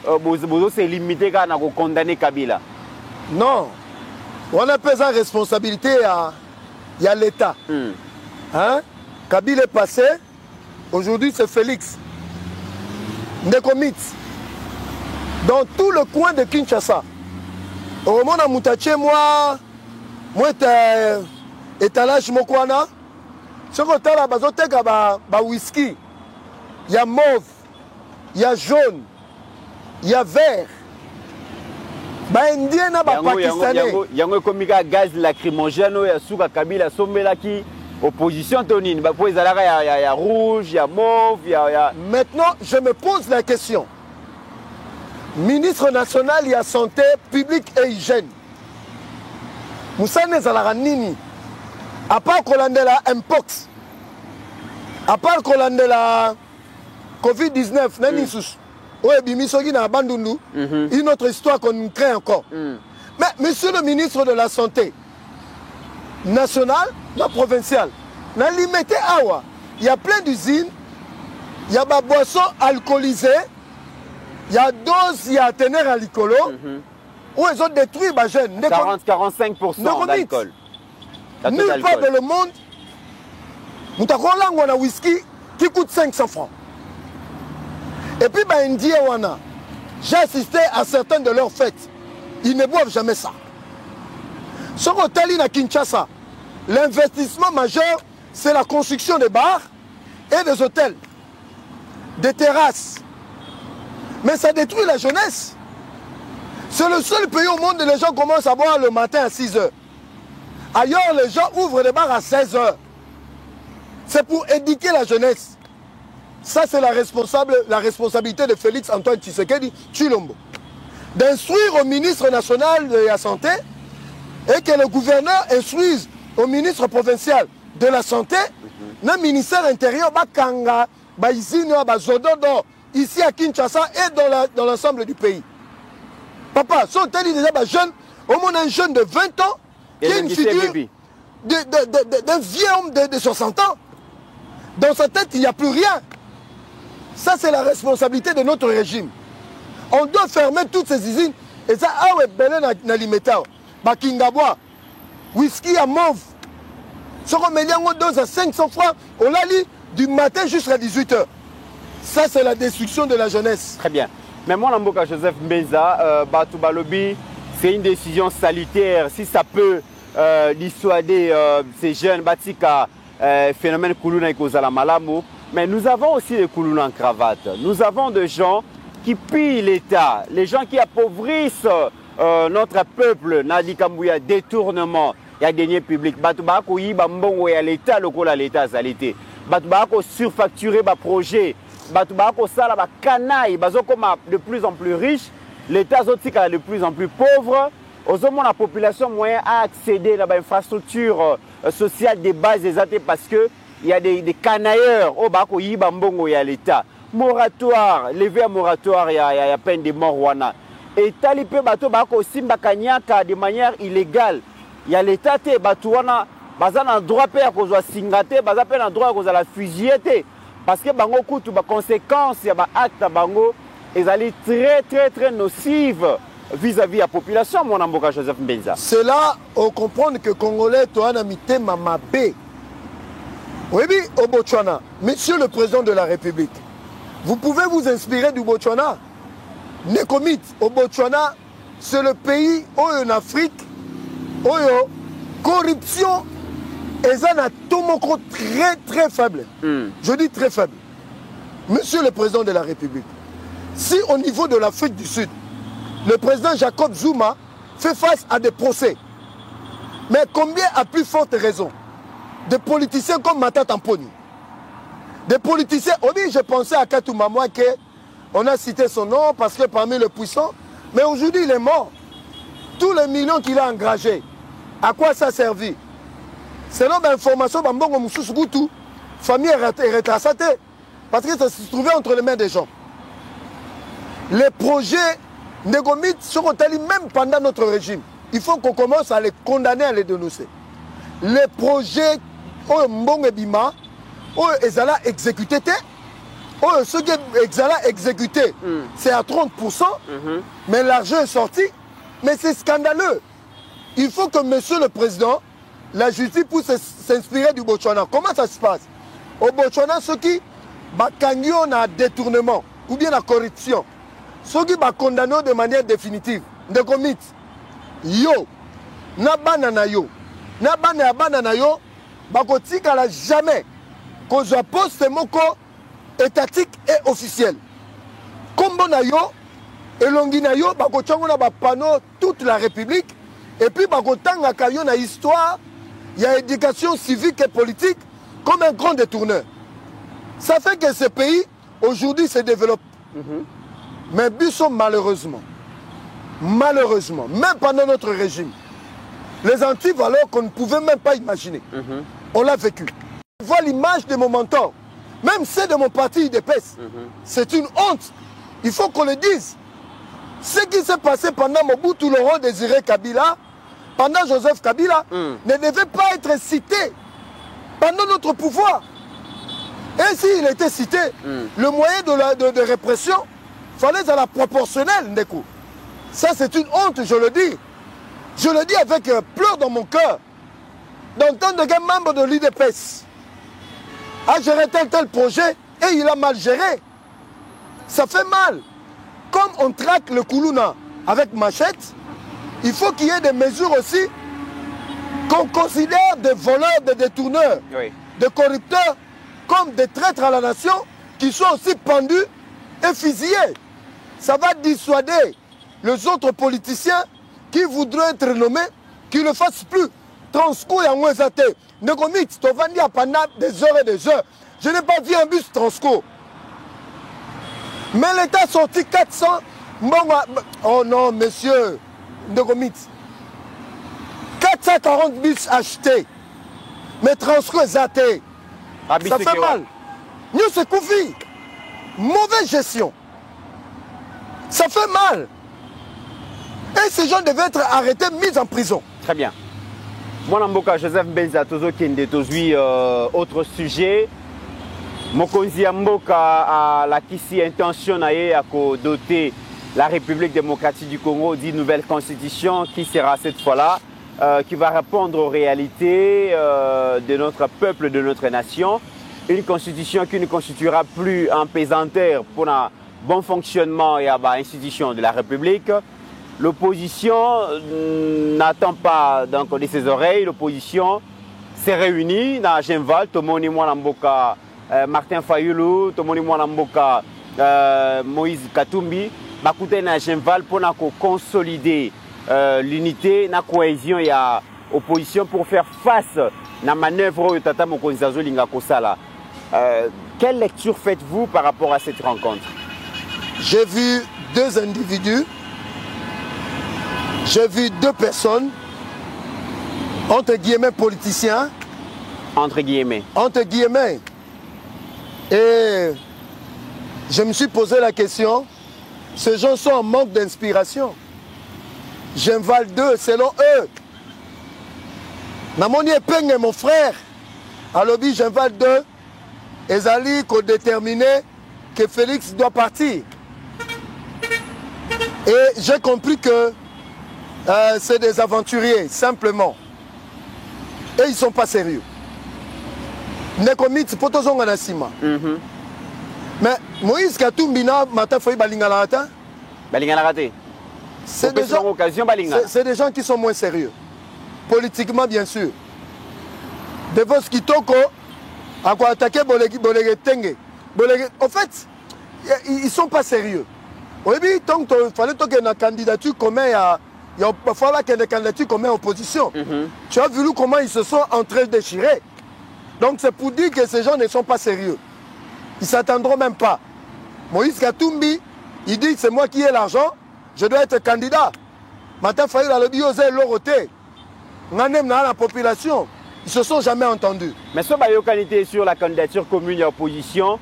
S5: Vous c'est limité à condamner Kabila?
S6: Non. On a pas sa responsabilité à l'État. Hein? Kabila est passé. Aujourd'hui, c'est Félix. Ndekomit. Dans tout le coin de Kinshasa. Au moment où moi, étalage Mokwana. Ce côté là, il y a whisky, il y a mauve, il y a jaune, il y a vert. Il y
S5: a un gaz lacrymogène, il y a Kabila Sombelaki, opposition Tonine. Il y a rouge, il y a mauve, il y a...
S6: Maintenant, je me pose la question. Ministre national, il y a santé publique et hygiène. Moussa Nezalanini. À part Kolandela Mpox, à part Kolandela Covid-19, une autre histoire qu'on crée encore. Mais monsieur le ministre de la Santé, national, non provincial, il y a plein d'usines, il y a des boissons alcoolisées, il y a doses, il y a teneur alcoolo, où ils ont détruit les jeunes.
S5: 40-45% d'alcool.
S6: Nulle part dans le monde, nous avons un whisky qui coûte 500 francs. Et puis, j'ai assisté à certaines de leurs fêtes. Ils ne boivent jamais ça. Sur l'hôtel à Kinshasa, l'investissement majeur, c'est la construction des bars et des hôtels, des terrasses. Mais ça détruit la jeunesse. C'est le seul pays au monde où les gens commencent à boire le matin à 6 heures. Ailleurs, les gens ouvrent des bars à 16 heures. C'est pour éduquer la jeunesse. Ça, c'est la responsabilité de Félix Antoine Tshisekedi Tshilombo. D'instruire au ministre national de la Santé et que le gouverneur instruise au ministre provincial de la Santé, le ministère intérieur, ici à Kinshasa et dans l'ensemble du pays. Papa, si on t'a dit déjà jeune, au moins un jeune de 20 ans, qui a une figure d'un vieux homme de 60 ans. Dans sa tête, il n'y a plus rien. Ça, c'est la responsabilité de notre régime. On doit fermer toutes ces usines. Et ça, Nalimeta, Bakingabwa, whisky à mauve. Ce qu'on met en dose à 500 francs, on l'a lu du matin jusqu'à 18h. Ça, c'est la destruction de la jeunesse.
S5: Très bien. Mais moi, Namboka Joseph Mbeza, Batou Balobi, c'est une décision salutaire. Si ça peut dissuader ces jeunes Batika, phénomène Koulouna et Kozala Malamo. Mais nous avons aussi des Koulouna en cravate. Nous avons des gens qui pillent l'État, les gens qui appauvrissent notre peuple. Nadi Kambouya, détournement, il y a deniers publics. Batubako Yiba Mbongo et l'État, le col à l'État, ça l'était. Batubako surfacturé par projet. Batubako Sala, canaille, de plus en plus riche. L'État est de plus en plus pauvre. Aujourd'hui, la population moyenne a accédé à l'infrastructure sociale des bases des athées parce qu'il y a des canailleurs au Bako Yiba Mbongo et à l'État. Moratoire, levé à moratoire, il y a peine de mort. Et talipé bateau Bako Simba Kanyaka de manière illégale. Il y a l'État, Batouana, Bazan en droit père qu'on soit singaté, Bazan en droit qu'on soit la fusillé. Parce que Bango coûte des conséquences, il y a des actes à Bango, ils allaient très nocives vis-à-vis de la population, mon Amboka Joseph Mbenza.
S6: C'est là on comprend que les Congolais ont amité Mamabé. Oui, au Botswana, Monsieur le Président de la République, vous pouvez vous inspirer du Botswana. Nekomit, au Botswana, c'est le pays où en Afrique, où corruption et ça n'a tout mon compte très faible. Je dis très faible. Monsieur le Président de la République, si au niveau de l'Afrique du Sud, le président Jacob Zuma fait face à des procès, mais combien à plus forte raison des politiciens comme Mata Tamponi, des politiciens, oui, je pensais à Katou Mamoua on a cité son nom parce que parmi les puissants, mais aujourd'hui il est mort. Tous les millions qu'il a engagés, à quoi ça a servi? Selon l'information, famille est retraçée, parce que ça se trouvait entre les mains des gens. Les projets Negomit sont allés même pendant notre régime. Il faut qu'on commence à les condamner, à les dénoncer. Les projets Mbong et Bima, ils allaient exécuter, ceux qui allaient exécuter, c'est à 30%, mais l'argent est sorti. Mais c'est scandaleux. Il faut que monsieur le président, la justice puisse s'inspirer du Botswana. Comment ça se passe? Au Botswana, ceux qui ont un détournement ou bien la corruption, ceux qui sont condamnés de manière définitive, de commit, yo, na banana yo, bakotika la jamais qu'on soit poste moko étatique et officiel. Comme bon yo, et longina yo, bakochango na panneau toute la République, et puis bakotanga kayo na histoire, il y a éducation civique et politique comme un grand détourneur. Ça fait que ce pays aujourd'hui se développe. Mais Busso, malheureusement, même pendant notre régime, les antivaleurs qu'on ne pouvait même pas imaginer, on l'a vécu. Je vois l'image de mon mentor, même celle de mon parti IDPS. C'est une honte. Il faut qu'on le dise. Ce qui s'est passé pendant Mobutu Laurent Désiré Kabila, pendant Joseph Kabila, ne devait pas être cité pendant notre pouvoir. Et s'il était cité, le moyen de répression, fallait à la proportionnelle, Ndeko. Ça, c'est une honte, je le dis. Je le dis avec pleurs dans mon cœur. D'entendre qu'un membre de l'IDPS a géré tel projet et il a mal géré. Ça fait mal. Comme on traque le Koulouna avec machette, il faut qu'il y ait des mesures aussi qu'on considère des voleurs, des détourneurs, des corrupteurs, comme des traîtres à la nation qui sont aussi pendus et fusillés. Ça va dissuader les autres politiciens qui voudraient être nommés, qui ne le fassent plus. Transco et Amouezate. Negomit, tu vas dire pendant des heures et des heures. Je n'ai pas vu un bus Transco. Mais l'État a sorti 400. Oh non, monsieur Negomit. 440 bus achetés. Mais Transco est zaté. Ça fait mal. Nous, c'est Koufi. Mauvaise gestion. Ça fait mal. Et ces gens devaient être arrêtés, mis en prison.
S5: Très bien. Moi, Mboka Joseph Benza, Tozo Kende, Tozui, autre sujet. Mokonzi Mboka a la kisi intention à doter la République démocratique du Congo d'une nouvelle constitution qui sera cette fois-là, qui va répondre aux réalités de notre peuple, de notre nation. Une constitution qui ne constituera plus un pesanteur pour un bon fonctionnement et à l'institution de la République. L'opposition n'attend pas d'encoder ses oreilles. L'opposition s'est réunie dans Genval. Tomoni Mwanamboka, Martin Fayoulou, Tomoni Mwanamboka, Moïse Katumbi. Bakouté na Genval pour consolider l'unité, la cohésion et l'opposition pour faire face à la manœuvre de Tata Mokonzazo Linga Kosala. Quelle lecture faites-vous par rapport à cette rencontre?
S6: J'ai vu deux individus. J'ai vu deux personnes, entre guillemets politiciens.
S5: Entre guillemets.
S6: Entre guillemets. Et je me suis posé la question, ces gens sont en manque d'inspiration. Genval 2, selon eux. Namoni Epeng, mon frère, à l'objet Genval 2, Ezali qu'on déterminé que Félix doit partir. Et j'ai compris que c'est des aventuriers, simplement. Et ils ne sont pas sérieux. Nekomit, potozonga na sima. Mais Moïse Katumbi na mata foi balingala rata.
S5: Balingala raté.
S6: C'est des gens qui sont moins sérieux. Politiquement, bien sûr. De vos kitoko, à quoi attaquer Bolege Tenge. En fait, ils ne sont pas sérieux. Au début, il fallait qu'il y ait une candidature commune à. Il va falloir qu'il y ait une candidature commune en opposition. Tu as vu comment ils se sont entre déchirés. Donc c'est pour dire que ces gens ne sont pas sérieux. Ils ne s'attendront même pas. Moïse Katumbi, il dit c'est moi qui ai l'argent, je dois être candidat. Maintenant, il faut le biosé l'oroté. On a la population. ils ne se sont jamais entendus.
S5: Mais ce Bayokana sur la candidature commune et opposition,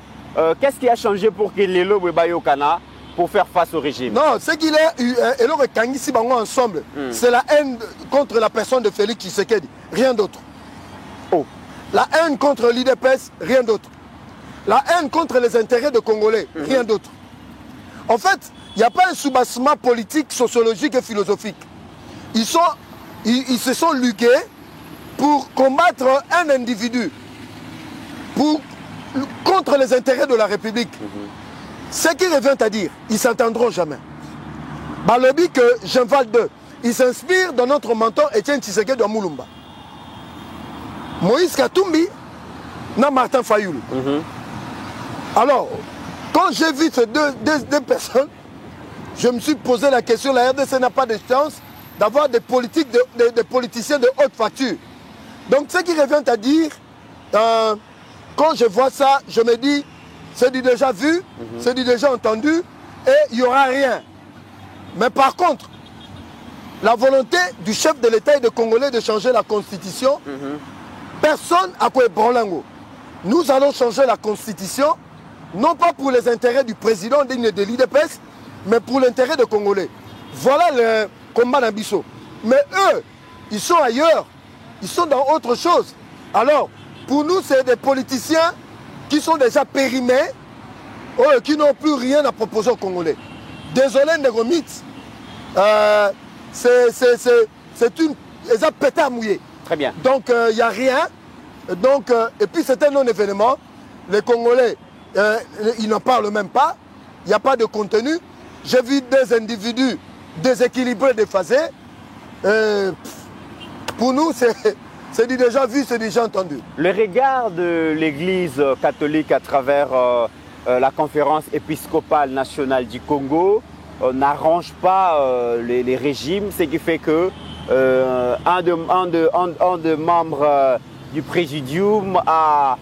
S5: qu'est-ce qui a changé pour que Lelo Bayokana pour faire face au régime?
S6: Non, ce qu'il est, et le Kangisi Bango ensemble, c'est la haine contre la personne de Félix Tshisekedi, rien d'autre.
S5: Oh.
S6: La haine contre l'IDPS, rien d'autre. La haine contre les intérêts des Congolais, rien d'autre. En fait, il n'y a pas un soubassement politique, sociologique et philosophique. Ils se sont ligués pour combattre un individu, contre les intérêts de la République. Ce qui revient à dire, ils ne s'entendront jamais. Balobi que Jean Val II, il s'inspire de notre mentor Étienne Tshisekedi de Moulumba. Moïse Katumbi, na Martin Fayoul. Alors, quand j'ai vu ces deux personnes, je me suis posé la question, la RDC n'a pas de chance d'avoir des politiciens de haute facture. Donc ce qui revient à dire, quand je vois ça, je me dis, c'est du déjà vu, c'est du déjà entendu, et il n'y aura rien. Mais par contre, la volonté du chef de l'État et des Congolais de changer la Constitution, personne n'a quoi branlango. Nous allons changer la Constitution, non pas pour les intérêts du président digne de l'IDPS, mais pour l'intérêt des Congolais. Voilà le combat d'Ambisso. Mais eux, ils sont ailleurs, ils sont dans autre chose. Alors, pour nous, c'est des politiciens qui sont déjà périmés, qui n'ont plus rien à proposer aux Congolais. Désolé, Negomit, c'est une... Ils ont pété à mouiller.
S5: Très bien.
S6: Donc, il n'y a rien. Donc, et puis, c'est un non-événement. Les Congolais, ils n'en parlent même pas. Il n'y a pas de contenu. J'ai vu des individus déséquilibrés, déphasés. Pour nous, c'est du déjà vu, c'est déjà entendu.
S5: Le regard de l'Église catholique à travers la conférence épiscopale nationale du Congo n'arrange pas les régimes, ce qui fait que un de membres du présidium a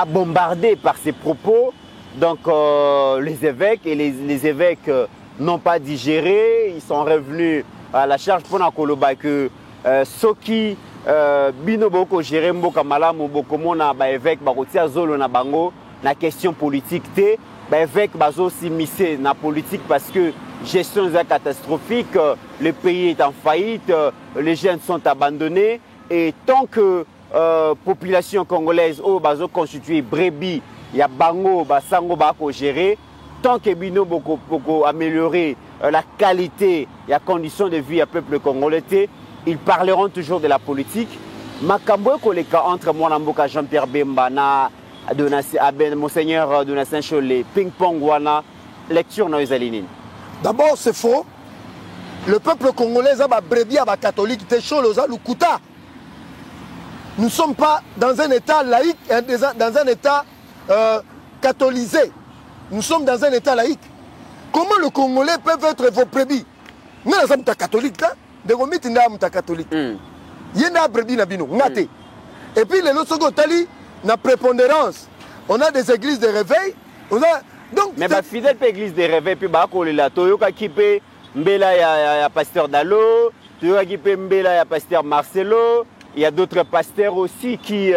S5: bombardé par ses propos. Donc les évêques et les évêques n'ont pas digéré, ils sont revenus à la charge pour la que Soki bino boko géré mboka malamu boko mona ba évêque ba kotia zolo na bango na question politique té ba évêque bazo s'immiscer na politique parce que gestion est catastrophique, le pays est en faillite, les jeunes sont abandonnés et tant que population congolaise au bazo constitué brebis il y a bango basango ba ko gérer tant que bino boko améliorer la qualité et la condition de vie à peuple congolais, ils parleront toujours de la politique. Makambo koleka entre moi Mboka Jean-Pierre Bemba na Monseigneur Donatien Cholet, ping-pong wana, lecture na Ezalinine.
S6: D'abord, c'est faux. Le peuple congolais a brebis à catholique, Lukuta. Nous ne sommes pas dans un état laïque, dans un état catholisé. Nous sommes dans un état laïque. Comment le Congolais peuvent être vos brebis? Nous sommes catholiques, de Romit n'a catholique. Yena brebis na bino, ngate. Et puis les autres tali na prépondérance. On a des églises de réveil, on a donc
S5: mais ba fidèle église de réveil puis ba ko la toyoka kipe mbela ya pasteur Dalo, toyoka kipe mbela ya pasteur Marcelo, il y a d'autres pasteurs aussi qui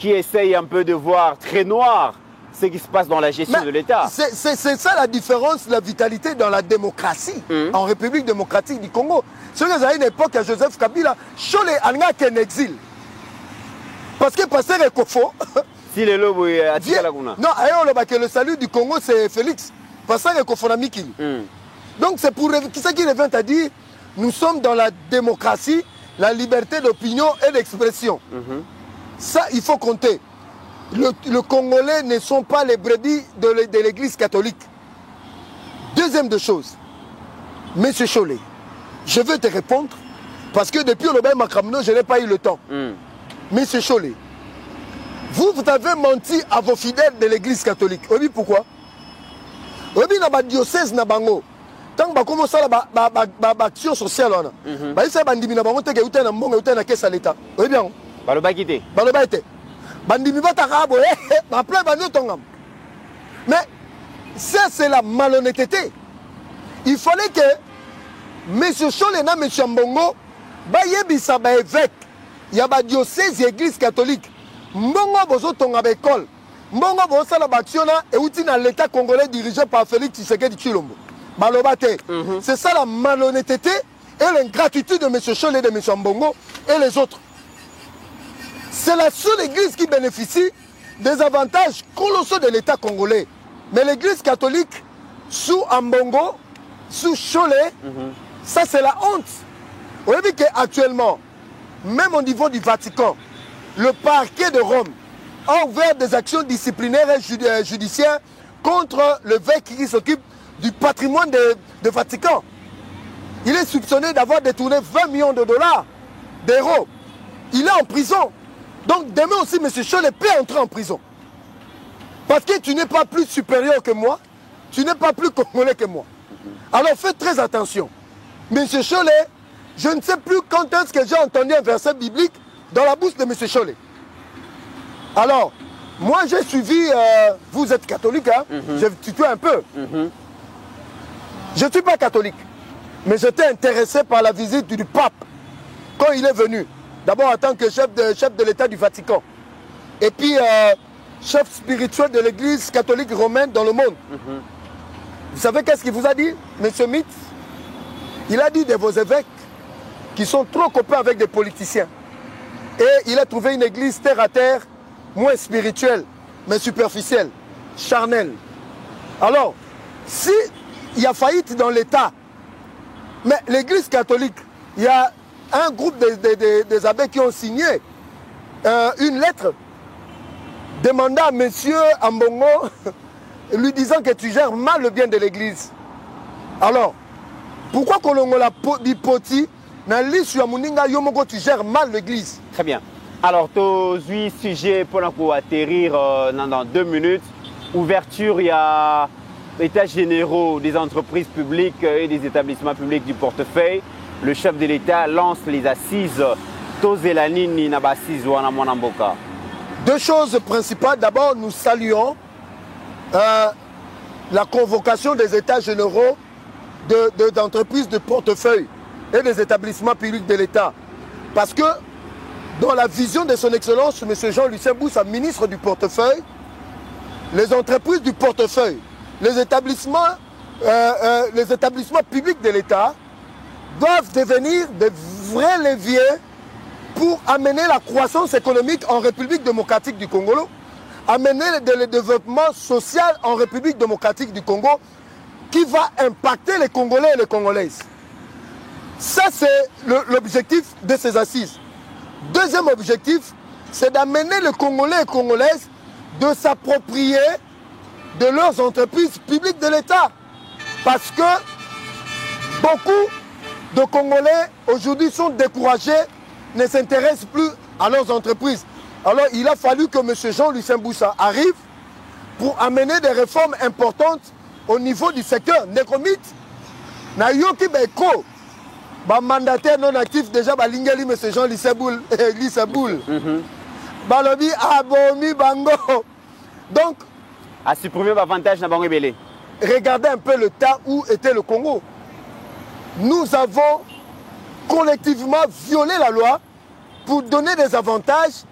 S5: essayent un peu de voir très noir ce qui se passe dans la gestion de l'État.
S6: C'est ça la différence, la vitalité dans la démocratie, en République démocratique du Congo. Ce que à une époque à Joseph Kabila, Cholet Alga qu'un exil. Parce que passer est faux.
S5: Si les lobes attirent la gouna.
S6: Non, le salut du Congo c'est Félix. Passer est faux Mikili. Donc c'est pour ce qui revient à dire, nous sommes dans la démocratie, la liberté d'opinion et d'expression. Ça, il faut compter. Le Congolais ne sont pas les brebis de l'église catholique. Deuxième de chose, Monsieur Cholet, je veux te répondre parce que depuis le Makamno, je n'ai pas eu le temps. Monsieur Cholet, vous avez menti à vos fidèles de l'église catholique. Oui, pourquoi? Oui, dans le diocèse na bango. Tant que commence à la action sociale, il s'est bandit na bango te que uta na mbongo uta na caisse à l'État. Oui bien.
S5: Baloba quitté.
S6: Baloba été. Bandimi batarabo ma plein bando tongam. Mais ça c'est la malhonnêteté. Il fallait que M. Cholena, M. Mbongo bayebisa baévêque ya badiocèse ya église catholique mbongo bozotonga baécole mbongo bozosala baaction na euti na l'état congolais dirigé par Félix Tshisekedi Tshilombo baloba te. C'est ça la malhonnêteté et l'ingratitude de M. Scholl et de M. Ambongo et les autres. C'est la seule église qui bénéficie des avantages colossaux de l'état congolais. Mais l'église catholique sous Ambongo, sous Scholl, ça c'est la honte. Vous voyez qu'actuellement, même au niveau du Vatican, le parquet de Rome a ouvert des actions disciplinaires et judiciaires contre l'évêque qui s'occupe du patrimoine de Vatican. Il est soupçonné d'avoir détourné 20 millions de dollars, d'euros. Il est en prison. Donc demain aussi, M. Scholl peut entrer en prison. Parce que tu n'es pas plus supérieur que moi, tu n'es pas plus congolais que moi. Alors faites très attention. M. Scholl, je ne sais plus quand est-ce que j'ai entendu un verset biblique dans la bouche de M. Scholl. Alors, moi j'ai suivi, vous êtes catholique, hein, je tutoie un peu. Je ne suis pas catholique, mais j'étais intéressé par la visite du pape quand il est venu. D'abord en tant que chef de l'État du Vatican. Et puis chef spirituel de l'église catholique romaine dans le monde. Vous savez qu'est-ce qu'il vous a dit, M. Mitz? Il a dit de vos évêques qui sont trop copains avec des politiciens. Et il a trouvé une église terre à terre, moins spirituelle, mais superficielle, charnelle. Alors, si il y a faillite dans l'État, mais l'église catholique, il y a un groupe des abbés qui ont signé une lettre demandant à M. Ambongo, lui disant que tu gères mal le bien de l'église. Alors, pourquoi Kolongola Bipoti, tu gères mal l'église?
S5: Très bien. Alors, tu as 8 sujets pour atterrir dans 2 minutes. Ouverture, il y a états généraux des entreprises publiques et des établissements publics du portefeuille. Le chef de l'État lance les assises.
S6: Deux choses principales. D'abord, nous saluons la convocation des états généraux d'entreprises de portefeuille et des établissements publics de l'État. Parce que dans la vision de son Excellence, M. Jean-Lucien Boussa, ministre du portefeuille, les entreprises du portefeuille, les établissements publics de l'État doivent devenir de vrais leviers pour amener la croissance économique en République démocratique du Congo, amener le développement social en République démocratique du Congo qui va impacter les Congolais et les Congolaises. Ça, c'est l'objectif de ces assises. Deuxième objectif, c'est d'amener les Congolais et Congolaises de s'approprier de leurs entreprises publiques de l'État. Parce que beaucoup de Congolais aujourd'hui sont découragés, ne s'intéressent plus à leurs entreprises. Alors il a fallu que M. Jean-Lucien Boussa arrive pour amener des réformes importantes au niveau du secteur. Nekomit, na yoki beko, ba mandataire non actif déjà ba lingeli M. Jean-Lucien Boul. Balobi abomi bango. Donc,
S5: à supprimer l'avantage na bango ebele.
S6: Regardez un peu le temps où était le Congo. Nous avons collectivement violé la loi pour donner des avantages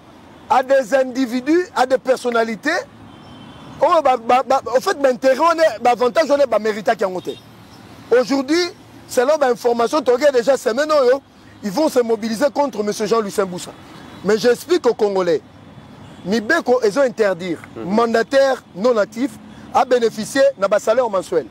S6: à des individus, à des personnalités. En fait, l'avantage, on est mérité qui a monté. Aujourd'hui, selon l'information, déjà ils vont se mobiliser contre M. Jean-Lucien Boussa. Mais j'explique aux Congolais, Mibeko, ils ont interdit mandataire non actif à bénéficier d'un salaire mensuel.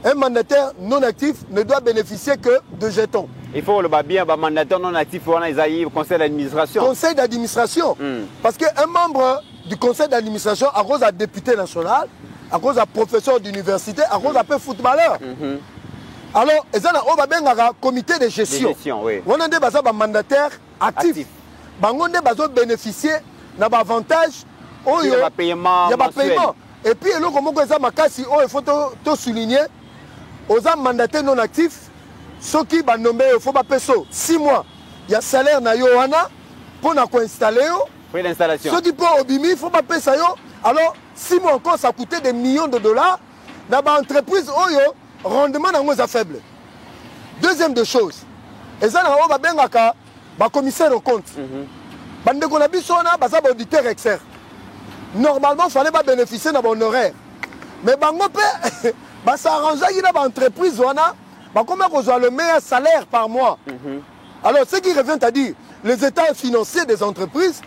S6: Un mandataire non actif ne doit bénéficier que de jetons.
S5: Il faut le bien, un mandataire non actif, on a au conseil d'administration.
S6: Conseil d'administration. Parce qu'un membre du conseil d'administration, à cause d'un député national, à cause d'un professeur d'université, à cause d'un footballeur. Alors, ils ont un comité de gestion. On a des mandataires actifs. On a bénéficier d'un avantage. Il y a un paiement. Et puis, il faut souligner, aux mandataires non actifs, ceux qui sont nommés, il faut 6 mois. Il y a salaire na yoana pour installer.
S5: Pour l'installation.
S6: Ceux qui sont au bimi, il faut pas payer ça. Alors, 6 mois encore, ça coûtait des millions de dollars. Dans l'entreprise, le rendement est faible. Deuxième de chose, Et ça, on a commissaire au compte. Bandeko na biso na baza auditeur externe. Normalement, il fallait pas bénéficier de mon horaire. Mais bango pe ba s'arranger dans l'entreprise wana, ba comment qu'on a le meilleur salaire par mois. Alors ce qui revient à dire les états financiers des entreprises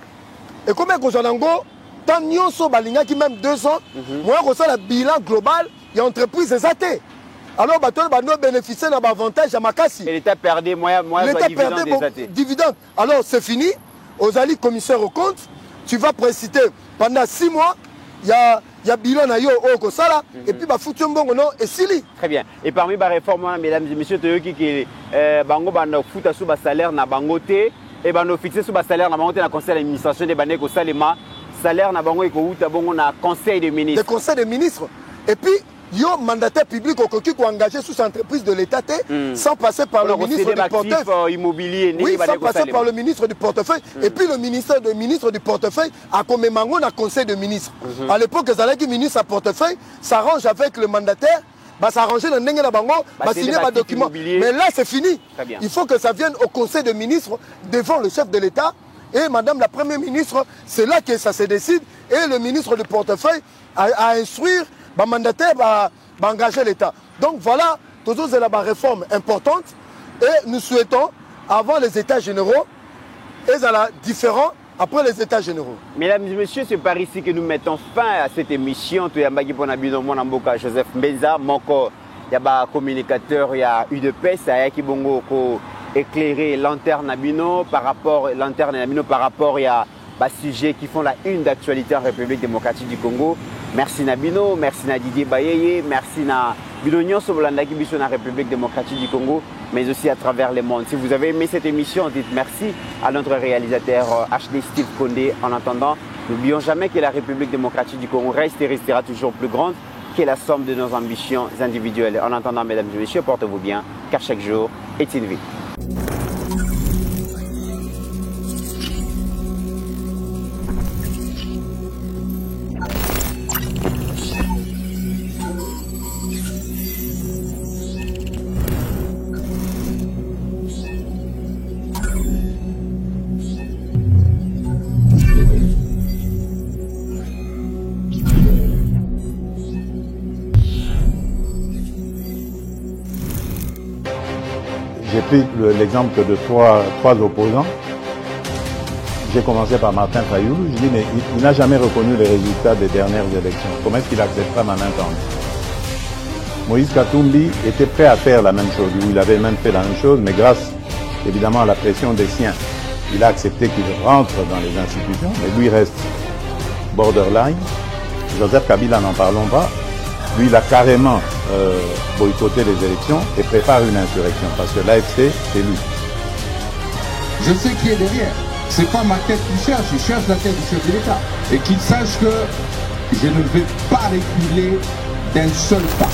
S6: et comment qu'on a nango tant nyonso balinga qui même 2 ans, moi qu'on ça le bilan global, il y a entreprise exaté. Alors bateau ba no bénéficier d'un avantage à makasi.
S5: Et l'État perdait moyen
S6: dividende. Alors c'est fini. Aux alliés commissaires au compte, tu vas préciter pendant 6 mois, il y a bilan na yo au Kosala, et puis bah foutu mbongo non et sili.
S5: Très bien. Et parmi les réformes, mesdames et messieurs, qui bango banda fouta sous bas salaire na bangote et bando fixé sous bas salaire na bangote na conseil d'administration des bandeko salema salaire na bango eko uta bongo na conseil des ministres.
S6: Des conseils des ministres. Et puis yo mandataire public au cocu qui engagé sous entreprise de l'État sans passer par le ministre du portefeuille
S5: immobilier.
S6: Oui, sans passer par le ministre du portefeuille. Et puis le ministre du portefeuille a comme mango dans conseil de ministres. À l'époque, les ministres à portefeuille s'arrangent avec le mandataire. Bah s'arranger dans le bango, bah signer un document. Mais là c'est fini. Il faut que ça vienne au conseil de ministres devant le chef de l'État. Et madame la première ministre, c'est là que ça se décide. Et le ministre du portefeuille a instruire le mandataire va engager l'État. Donc voilà, toujours c'est la réforme importante. Et nous souhaitons, avant les États généraux, et ça la différent après les États généraux.
S5: Mesdames et messieurs, c'est par ici que nous mettons fin à cette émission. Il y a Joseph Mbenza, il y a un communicateur, il y a UDPS, il y a Kibongo éclairer lanterne Nabino par rapport à des sujets qui font la une d'actualité en République démocratique du Congo. Merci Nabino, merci Didier Bayeye, merci na Bidonio Sobolandaki Biso na République démocratique du Congo, mais aussi à travers le monde. Si vous avez aimé cette émission, dites merci à notre réalisateur HD Steve Condé. En attendant, n'oublions jamais que la République démocratique du Congo reste et restera toujours plus grande que la somme de nos ambitions individuelles. En attendant, mesdames et messieurs, portez-vous bien, car chaque jour est une vie.
S1: J'ai pris l'exemple de trois opposants. J'ai commencé par Martin Fayulu. Je dis, mais il n'a jamais reconnu les résultats des dernières élections. Comment est-ce qu'il acceptera ma main tendue? Moïse Katumbi était prêt à faire la même chose. Il avait même fait la même chose, mais grâce évidemment à la pression des siens, il a accepté qu'il rentre dans les institutions, mais lui reste borderline. Joseph Kabila, n'en parlons pas. Lui, il a carrément boycotté les élections et prépare une insurrection parce que l'AFC, c'est lui.
S2: Je sais qui est derrière. C'est pas ma tête qui cherche, il cherche la tête du chef de l'État. Et qu'il sache que je ne vais pas reculer d'un seul pas.